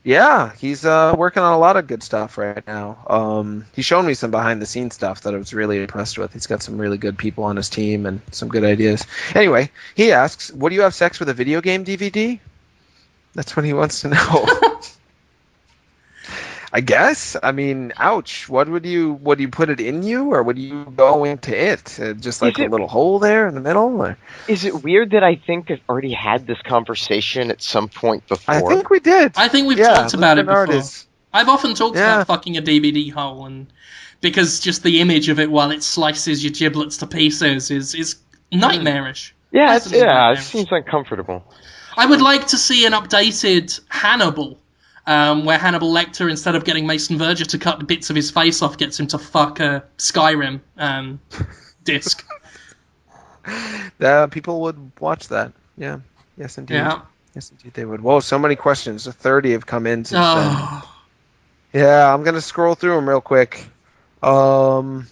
Yeah, he's working on a lot of good stuff right now. He's shown me some behind-the-scenes stuff that I was really impressed with. He's got some really good people on his team and some good ideas. Anyway, he asks, would you have sex with a video game DVD? That's what he wants to know. I guess. I mean, ouch. Would you put it in you, or would you go into it? Just like a little hole there in the middle? Or? Is it weird that I think I've already had this conversation at some point before? I think we did. I think we've talked about it before. Is... I've often talked about fucking a DVD hole, and because just the image of it while it slices your giblets to pieces is nightmarish. Yeah, it seems uncomfortable. I would like to see an updated Hannibal. Where Hannibal Lecter, instead of getting Mason Verger to cut bits of his face off, gets him to fuck a Skyrim disc. People would watch that. Yeah. Yes, indeed. Yeah. Yes, indeed they would. Whoa, so many questions. 30 have come in since then. Yeah, I'm going to scroll through them real quick. You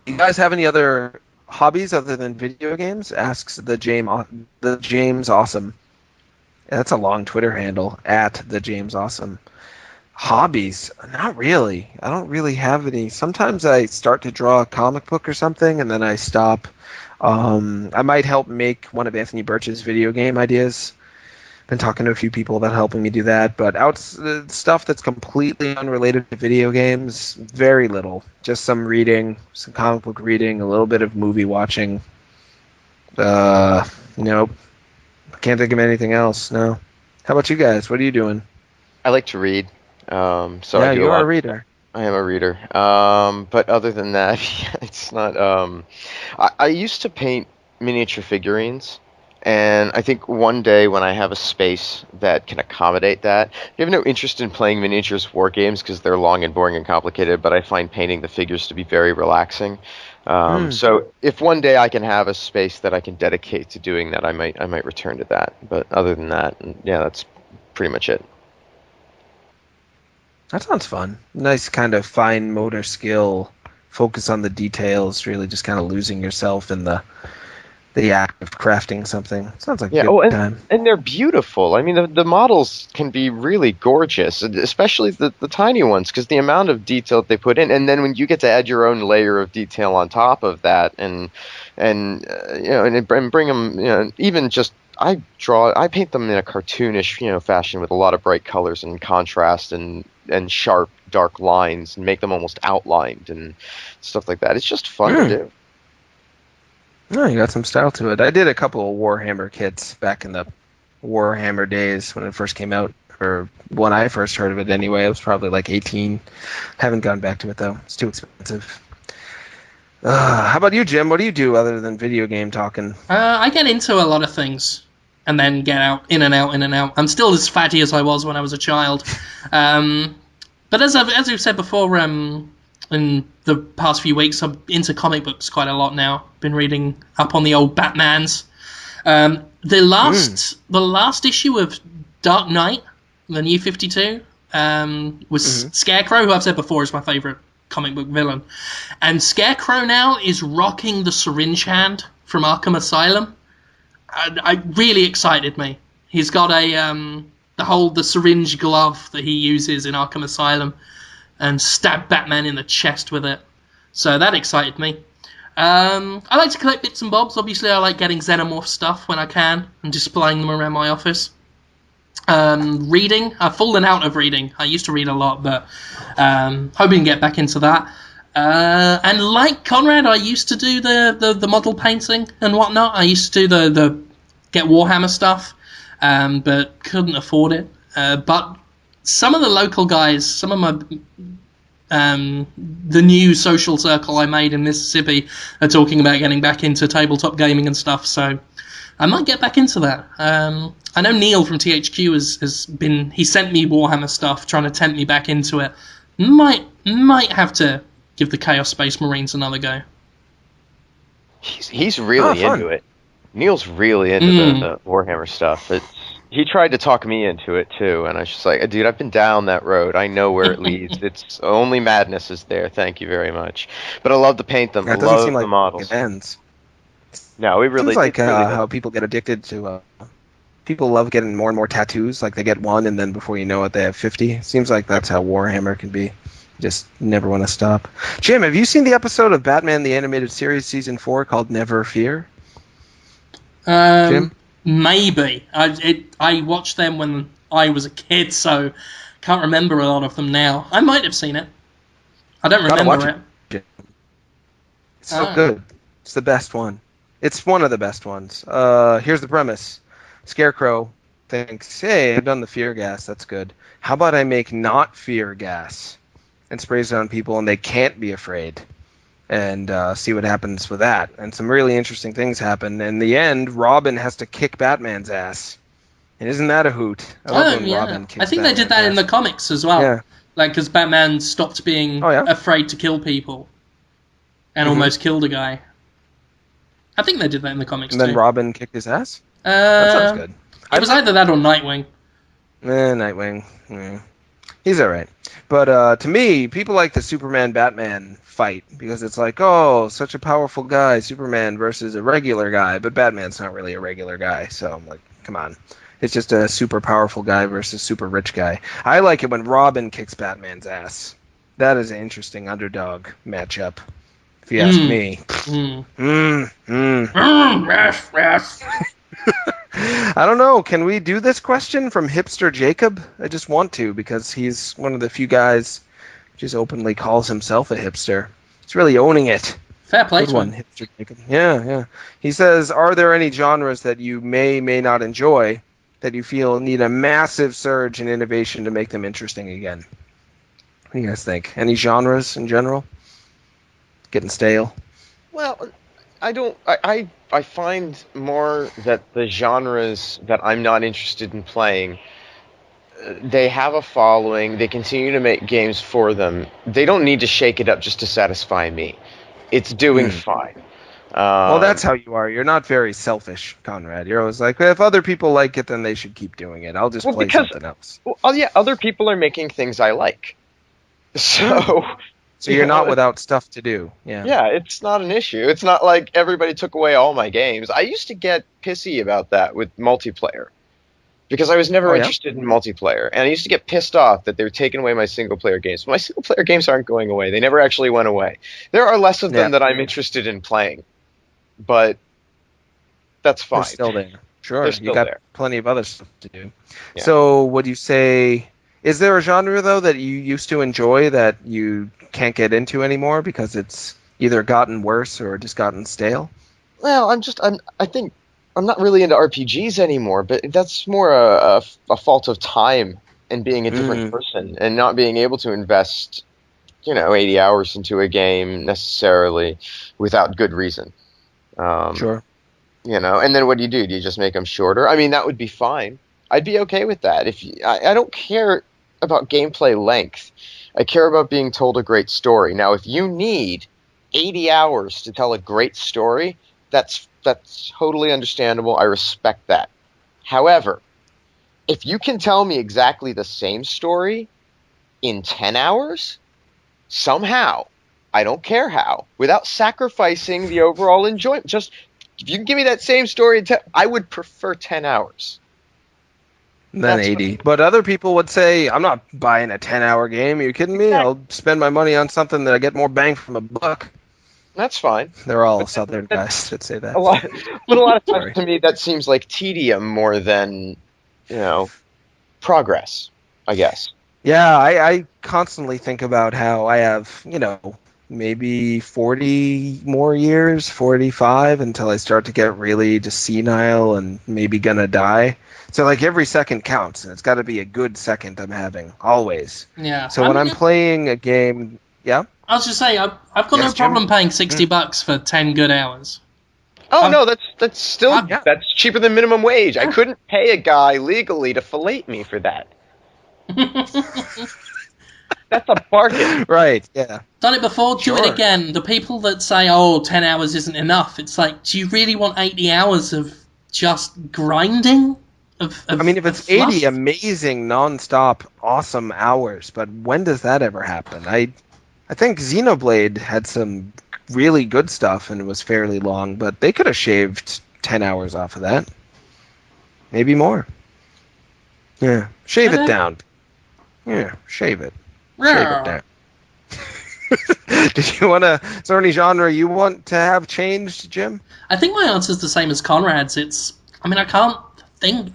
guys have any other hobbies other than video games? Asks the James Awesome. That's a long Twitter handle, @theJamesAwesome. Hobbies? Not really. I don't really have any. Sometimes I start to draw a comic book or something, and then I stop. I might help make one of Anthony Birch's video game ideas. Been talking to a few people about helping me do that, but stuff that's completely unrelated to video games, very little. Just some reading, some comic book reading, a little bit of movie watching. Can't think of anything else. No. How about you guys? What are you doing? I like to read. So yeah, I do you're a reader. I am a reader. But other than that, it's not. I used to paint miniature figurines, and I think one day when I have a space that can accommodate that, I have no interest in playing miniatures war games because they're long and boring and complicated. But I find painting the figures to be very relaxing. So if one day I can have a space that I can dedicate to doing that, I might return to that. But other than that, yeah, that's pretty much it. That sounds fun. Nice kind of fine motor skill, focus on the details, really just kind of losing yourself in the act of crafting something. Sounds like a good time. And they're beautiful. I mean, the models can be really gorgeous, especially the tiny ones, because the amount of detail that they put in, and then when you get to add your own layer of detail on top of that, and bring them, even just I paint them in a cartoonish, fashion with a lot of bright colors and contrast and sharp, dark lines, and make them almost outlined and stuff like that. It's just fun to do. Oh, you got some style to it. I did a couple of Warhammer kits back in the Warhammer days when it first came out, or when I first heard of it anyway. I was probably like 18. Haven't gone back to it, though. It's too expensive. How about you, Jim? What do you do other than video game talking? I get into a lot of things and then get out, in and out. I'm still as fatty as I was when I was a child. But as we've said before, in the past few weeks, I'm into comic books quite a lot now. Been reading up on the old Batmans. The last issue of Dark Knight, the New 52, was Scarecrow, who I've said before is my favourite comic book villain. And Scarecrow now is rocking the syringe hand from Arkham Asylum. I really excited me. He's got a the syringe glove that he uses in Arkham Asylum, and stab Batman in the chest with it. So that excited me. I like to collect bits and bobs. Obviously, I like getting Xenomorph stuff when I can and displaying them around my office. Reading. I've fallen out of reading. I used to read a lot, but hoping to get back into that. And like Conrad, I used to do the model painting and whatnot. I used to do the get Warhammer stuff, but couldn't afford it. But some of the local guys, some of my the new social circle I made in Mississippi are talking about getting back into tabletop gaming and stuff, so I might get back into that. I know Neil from THQ has been, he sent me Warhammer stuff, trying to tempt me back into it. Might have to give the Chaos Space Marines another go. He's really into it. Neil's really into the Warhammer stuff. He tried to talk me into it too, and I was just like, dude, I've been down that road. I know where it leads. It's only madness is there. Thank you very much. But I love to paint them. That I doesn't love seem like the models. it ends. No, it really seems like really how people get addicted to. People love getting more and more tattoos. Like they get one, and then before you know it, they have 50. Seems like that's how Warhammer can be. Just never want to stop. Jim, have you seen the episode of Batman the Animated Series Season 4 called Never Fear? Jim? Maybe. I watched them when I was a kid, so can't remember a lot of them now. I might have seen it. I don't remember it. Jim. It's so good. It's the best one. It's one of the best ones. Here's the premise. Scarecrow thinks, hey, I've done the fear gas. That's good. How about I make not fear gas? And sprays it on people, and they can't be afraid. And see what happens with that. And some really interesting things happen. In the end, Robin has to kick Batman's ass. And isn't that a hoot? I love when Robin kicks I think they did that in the comics as well. Yeah. Like, because Batman stopped being afraid to kill people. And almost killed a guy. I think they did that in the comics, and then too. Robin kicked his ass? That sounds good. It was either that or Nightwing. Nightwing. He's alright. But to me, people like the Superman-Batman fight because it's like, oh, such a powerful guy, Superman versus a regular guy, but Batman's not really a regular guy, so I'm like, come on. It's just a super powerful guy versus super rich guy. I like it when Robin kicks Batman's ass. That is an interesting underdog matchup, if you ask me. I don't know. Can we do this question from Hipster Jacob? I just want to because he's one of the few guys who just openly calls himself a hipster. He's really owning it. Fair play to him. Hipster Jacob. Yeah. He says, are there any genres that you may not enjoy that you feel need a massive surge in innovation to make them interesting again? What do you guys think? Any genres in general? Getting stale? Well, I find more that the genres that I'm not interested in playing, they have a following. They continue to make games for them. They don't need to shake it up just to satisfy me. It's doing fine. Well, that's how you are. You're not very selfish, Conrad. You're always like, if other people like it, then they should keep doing it. I'll just play something else. Well, yeah, other people are making things I like. So you're not without stuff to do. Yeah, it's not an issue. It's not like everybody took away all my games. I used to get pissy about that with multiplayer because I was never interested in multiplayer. And I used to get pissed off that they were taking away my single-player games. But my single-player games aren't going away. They never actually went away. There are less of them that I'm interested in playing. But that's fine. They're still there. Sure, you got plenty of other stuff to do. Yeah. So would you say... Is there a genre, though, that you used to enjoy that you can't get into anymore because it's either gotten worse or just gotten stale? Well, I think I'm not really into RPGs anymore, but that's more a fault of time and being a different person and not being able to invest, 80 hours into a game necessarily without good reason. Sure. And then what do? Do you just make them shorter? I mean, that would be fine. I'd be okay with that. I don't care about gameplay length. I care about being told a great story. Now, if you need 80 hours to tell a great story, that's totally understandable. I respect that. However, if you can tell me exactly the same story in 10 hours, somehow, I don't care how, without sacrificing the overall enjoyment, just if you can give me that same story, I would prefer 10 hours. Then 80. But other people would say, I'm not buying a 10-hour game. Are you kidding me? I'll spend my money on something that I get more bang from a buck. That's fine. They're all Southern guys that say that. A lot of times to me that seems like tedium more than, progress, I guess. Yeah, I constantly think about how I have, maybe 40 more years, 45, until I start to get really just senile and maybe gonna die. So, like, every second counts, and it's got to be a good second I'm having, always. Yeah. So when I'm playing a game, yeah? I was just saying, I've got no problem paying $60 for 10 good hours. Oh, no, that's still, that's cheaper than minimum wage. I couldn't pay a guy legally to fillet me for that. That's a bargain. Right, yeah. Done it before, do it again. The people that say, 10 hours isn't enough, it's like, do you really want 80 hours of just grinding? If it's 80 amazing, non-stop, awesome hours, but when does that ever happen? I think Xenoblade had some really good stuff and it was fairly long, but they could have shaved 10 hours off of that. Maybe more. Yeah, shave it down. Yeah, shave it. Shave it down. Is there any genre you want to have changed, Jim? I think my answer's the same as Conrad's. I can't think.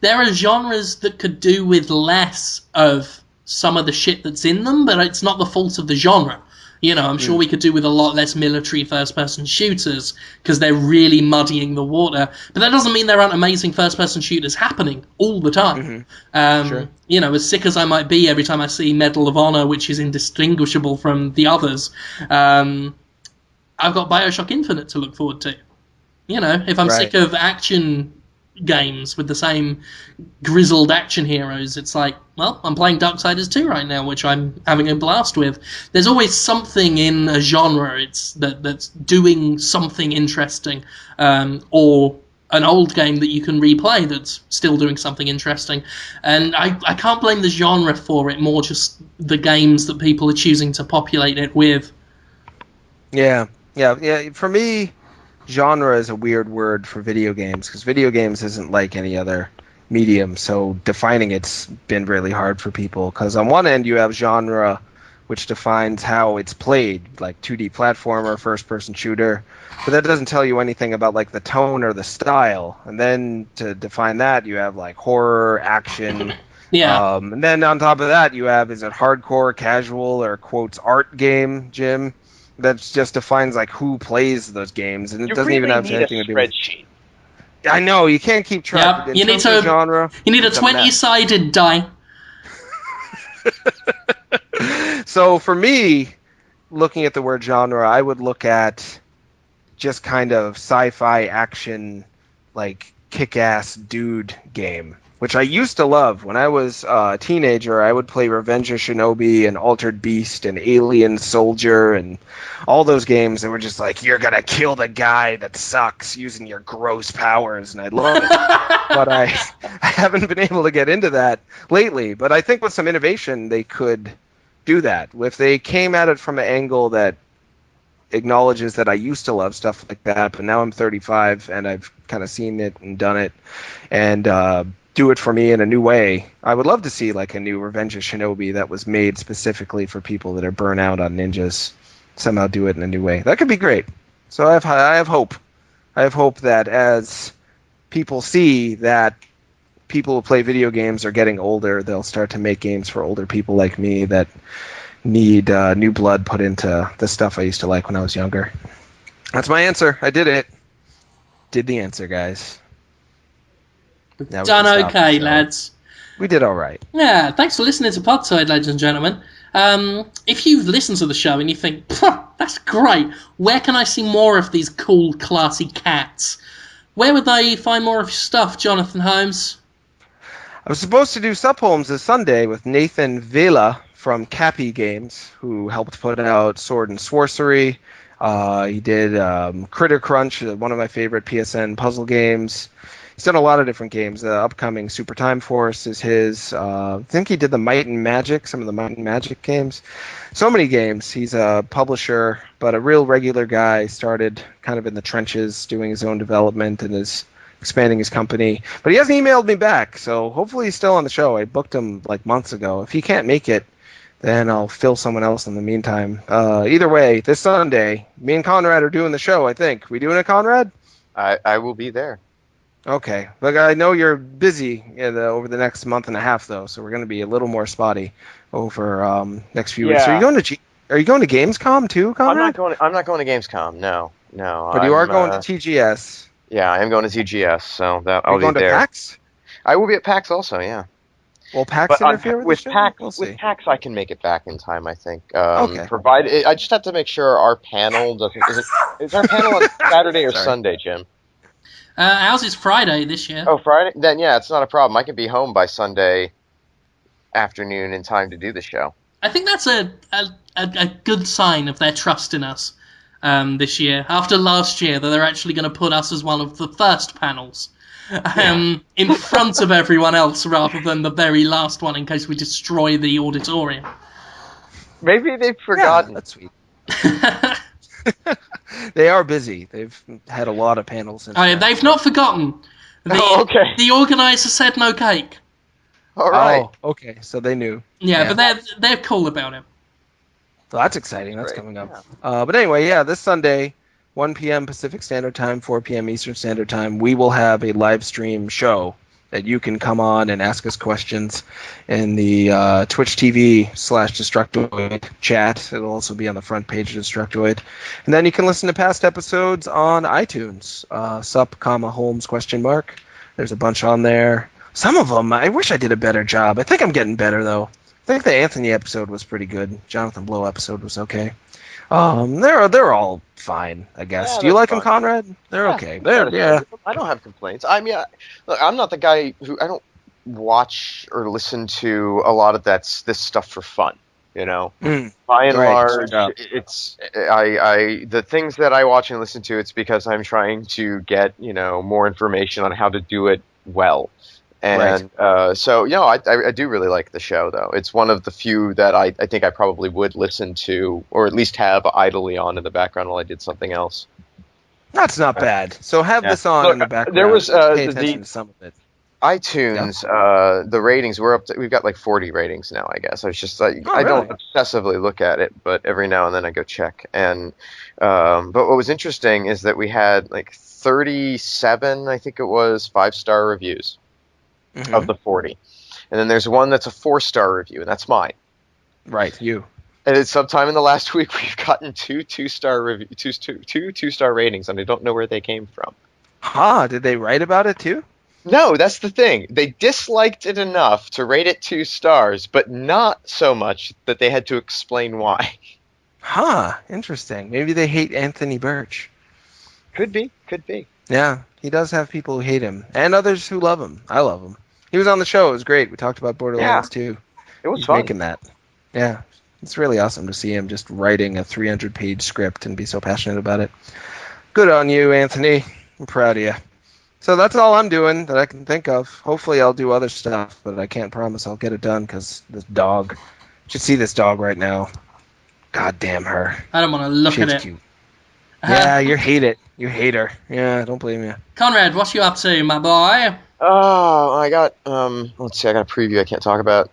There are genres that could do with less of some of the shit that's in them, but it's not the fault of the genre. I'm sure we could do with a lot less military first-person shooters because they're really muddying the water. But that doesn't mean there aren't amazing first-person shooters happening all the time. Sure. As sick as I might be every time I see Medal of Honor, which is indistinguishable from the others, I've got BioShock Infinite to look forward to. If I'm sick of action games with the same grizzled action heroes, it's like, well, I'm playing Darksiders 2 right now, which I'm having a blast with. There's always something in a genre that's doing something interesting, or an old game that you can replay that's still doing something interesting. And I can't blame the genre for it, more just the games that people are choosing to populate it with. Yeah. For me, genre is a weird word for video games because video games isn't like any other medium, so defining it's been really hard for people because on one end you have genre, which defines how it's played, like 2D platformer, first-person shooter, but that doesn't tell you anything about like the tone or the style. And then to define that, you have like horror, action. Yeah. And then on top of that, you have, is it hardcore, casual, or quotes art game, Jim? That just defines like who plays those games, and it doesn't even have anything to do with spreadsheet. I know you can't keep track. Yep. You need genre. You need a 20-sided die. So for me, looking at the word genre, I would look at just kind of sci-fi action, like kick-ass dude game, which I used to love. When I was a teenager, I would play Revenge of Shinobi and Altered Beast and Alien Soldier and all those games that were just like, you're going to kill the guy that sucks using your gross powers, and I love it. But I haven't been able to get into that lately. But I think with some innovation, they could do that. If they came at it from an angle that acknowledges that I used to love stuff like that, but now I'm 35 and I've kind of seen it and done it, and do it for me in a new way. I would love to see like a new Revenge of Shinobi that was made specifically for people that are burnt out on ninjas. Somehow do it in a new way. That could be great. So I have hope. I have hope that as people see that people who play video games are getting older, they'll start to make games for older people like me that need new blood put into the stuff I used to like when I was younger. That's my answer. I did it. Did the answer, guys. Now done okay, lads. We did all right. Yeah, thanks for listening to Podtoid, ladies and gentlemen. If you've listened to the show and you think, that's great, where can I see more of these cool, classy cats? Where would they find more of your stuff, Jonathan Holmes? I was supposed to do Sup Holmes this Sunday with Nathan Vela from Cappy Games, who helped put out Sword and Sorcery. He did Critter Crunch, one of my favorite PSN puzzle games. He's done a lot of different games. The upcoming Super Time Force is his. I think he did the Might and Magic, some of the Might and Magic games. So many games. He's a publisher, but a real regular guy. Started kind of in the trenches, doing his own development, and has expanding his company. But he hasn't emailed me back, so hopefully he's still on the show. I booked him like months ago. If he can't make it, then I'll fill someone else in the meantime. Either way, this Sunday, me and Conrad are doing the show, I think. We doing it, Conrad? I will be there. Okay. Look, I know you're busy over the next month and a half, though, so we're going to be a little more spotty over next few weeks. Are you going to Gamescom too, Conrad? I'm not going to Gamescom. No. But you are going to TGS. Yeah, I am going to TGS, so I'll be going there. To PAX? I will be at PAX also. Yeah. Will PAX interfere with the show? PAX, we'll see. with PAX, I can make it back in time. I think. Okay. Provided, I just have to make sure our panel doesn't. Is our panel on Saturday or Sunday, Jim? Ours is Friday this year. Oh, Friday? Then yeah, it's not a problem. I can be home by Sunday afternoon in time to do the show. I think that's a good sign of their trust in us this year. After last year, that they're actually going to put us as one of the first panels in front of everyone else rather than the very last one in case we destroy the auditorium. Maybe they've forgotten. Yeah, that's sweet. They are busy. They've had a lot of panels. They've not forgotten. Okay. The organizer said no cake. All right. Oh, okay. So they knew. Yeah, but they're cool about it. So that's exciting. That's coming up. Yeah. But anyway, this Sunday, 1 p.m. Pacific Standard Time, 4 p.m. Eastern Standard Time, we will have a live stream show that you can come on and ask us questions in the Twitch TV/Destructoid chat. It'll also be on the front page of Destructoid. And then you can listen to past episodes on iTunes. Sup, Holmes, ? There's a bunch on there. Some of them, I wish I did a better job. I think I'm getting better, though. I think the Anthony episode was pretty good. Jonathan Blow episode was okay. They're all fine, I guess. Yeah, do you like fine. them, Conrad? They're okay. I don't have complaints. I mean, look, I'm not the guy who I don't watch or listen to a lot of this stuff for fun. You know, by and large, it's the things that I watch and listen to. It's because I'm trying to get more information on how to do it well. And so, I do really like the show, though. It's one of the few that I think I probably would listen to, or at least have idly on in the background while I did something else. That's not bad. So have this on in the background. There was pay attention to some of it. iTunes, the ratings, we've got like 40 ratings now, I guess. I was just I don't obsessively look at it, but every now and then I go check. And but what was interesting is that we had like 37, I think it was, 5-star reviews. Of the 40. And then there's one that's a 4-star review, and that's mine. Right, you. And it's sometime in the last week we've gotten two 2-star ratings, and I don't know where they came from. Did they write about it too? No, that's the thing. They disliked it enough to rate it 2 stars, but not so much that they had to explain why. Interesting. Maybe they hate Anthony Birch. Could be. Yeah, he does have people who hate him, and others who love him. I love him. He was on the show. It was great. We talked about Borderlands 2. It was fun. Making that. Yeah, it's really awesome to see him just writing a 300-page script and be so passionate about it. Good on you, Anthony. I'm proud of you. So that's all I'm doing that I can think of. Hopefully I'll do other stuff, but I can't promise I'll get it done because this dog. You should see this dog right now. God damn her. I don't want to look at it. Cute. Yeah, you hate it. You hate her. Yeah, don't blame you. Conrad, what you up to, my boy? Oh, I got, let's see, I got a preview I can't talk about.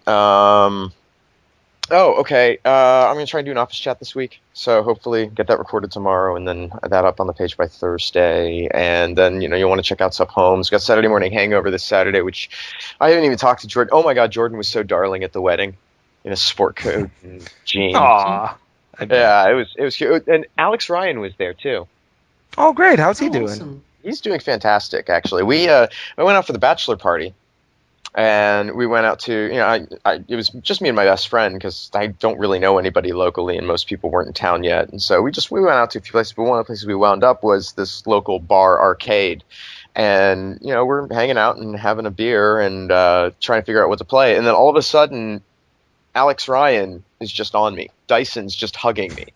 Okay. I'm going to try and do an office chat this week. So hopefully get that recorded tomorrow and then that up on the page by Thursday. And then, you'll want to check out Sup Holmes. Got Saturday Morning Hangover this Saturday, which I haven't even talked to Jordan. Oh my God, Jordan was so darling at the wedding in a sport coat and jeans. Aww. Yeah, it was cute. And Alex Ryan was there too. Oh, great. How's he doing? He's doing fantastic, actually. I went out for the bachelor party, and we went out to, it was just me and my best friend because I don't really know anybody locally, and most people weren't in town yet. And so we went out to a few places, but one of the places we wound up was this local bar arcade. And, we're hanging out and having a beer and trying to figure out what to play. And then all of a sudden, Alex Ryan is just on me. Dyson's just hugging me.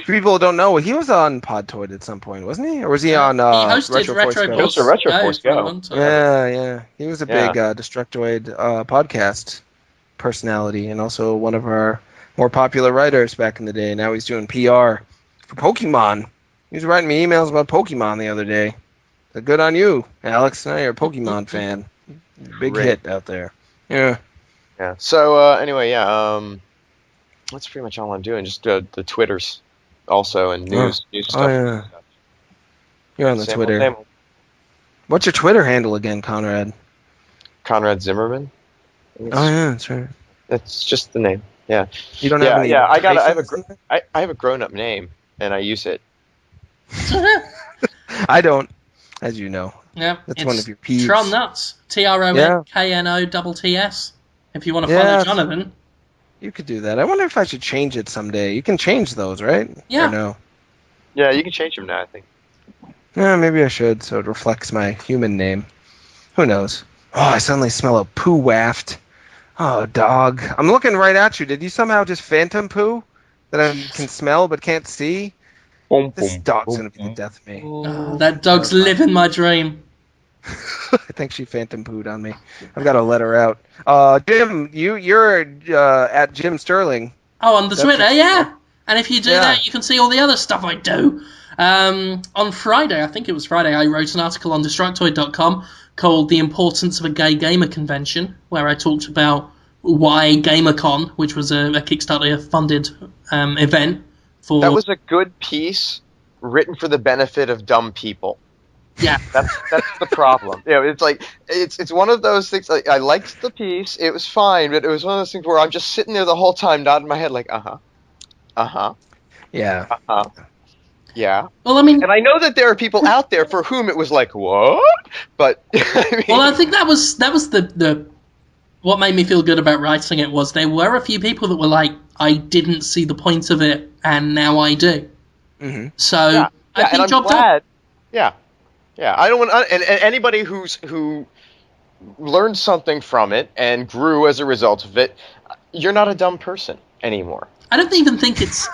People don't know, he was on Podtoid at some point, wasn't he? Or was he on he hosted Retro Force Go. Yeah. He was a big Destructoid podcast personality and also one of our more popular writers back in the day. Now he's doing PR for Pokemon. He was writing me emails about Pokemon the other day. So good on you, Alex. Now you're a Pokemon fan. Big Great. hit out there. Yeah. Yeah. So anyway, yeah. That's pretty much all I'm doing. Just the Twitters, also, and news stuff. Oh yeah. You're on the Same Twitter. old, same old. What's your Twitter handle again, Conrad? Conrad Zimmerman. Oh yeah, that's right. That's just the name. Yeah. You don't have any. Yeah. I have a grown-up name, and I use it. I don't, as you know. Yeah, That's one of your peeves. Tron Nuts. TRONKNOTTS. If you want to follow Jonathan. You could do that. I wonder if I should change it someday. You can change those, right? Yeah. Or no? Yeah, you can change them now, I think. Yeah, maybe I should, so it reflects my human name. Who knows? Oh, I suddenly smell a poo waft. Oh, dog. I'm looking right at you. Did you somehow just phantom poo that I can smell but can't see? This dog's going to be the death of me. Oh, that dog's living my dream. I think she phantom pooed on me. I've got to let her out. Jim, you're at Jim Sterling. Oh, on the Twitter, yeah. And if you do that, you can see all the other stuff I do. On Friday, I think it was Friday, I wrote an article on Destructoid.com called The Importance of a Gay Gamer Convention, where I talked about why GamerCon, which was a Kickstarter-funded event. That was a good piece written for the benefit of dumb people. Yeah, that's the problem. It's like it's one of those things. Like, I liked the piece; it was fine, but it was one of those things where I'm just sitting there the whole time, nodding my head, like, yeah, yeah. Well, I mean, and I know that there are people out there for whom it was like, what? But I mean, well, I think that was the what made me feel good about writing it was there were a few people that were like, I didn't see the point of it, and now I do. Mm-hmm. So I think and I'm job glad. done. Yeah, I don't want and anybody who learned something from it and grew as a result of it. You're not a dumb person anymore. I don't even think it's.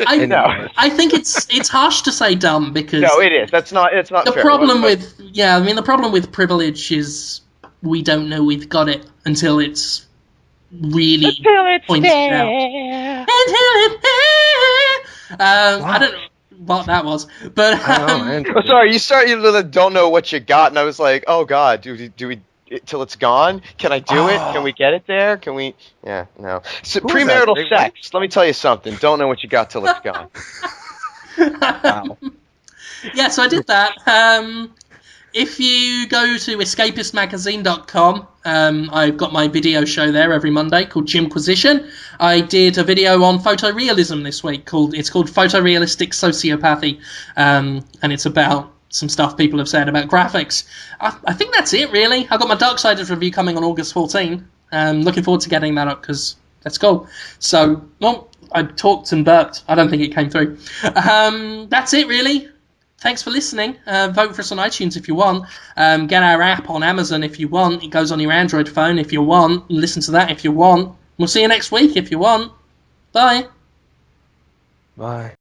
I think it's harsh to say dumb because no, it is. It's not the fair. problem with the problem with privilege is we don't know we've got it until it's really pointed out. Until it's there. I don't know what that was, but sorry, you don't know what you got, and I was like, oh god, do we till it's gone? Can I do it? Can we get it there? Can we? Yeah, no. So, premarital sex. Let me tell you something. Don't know what you got till it's gone. Wow. Yeah, so I did that. If you go to escapistmagazine.com, I've got my video show there every Monday called Jimquisition. I did a video on photorealism this week it's called Photorealistic Sociopathy, and it's about some stuff people have said about graphics. I think that's it, really. I've got my Darksiders review coming on August 14. Looking forward to getting that up because let's go. So, well, I talked and burped. I don't think it came through. That's it, really. Thanks for listening. Vote for us on iTunes if you want. Get our app on Amazon if you want. It goes on your Android phone if you want. Listen to that if you want. We'll see you next week if you want. Bye. Bye.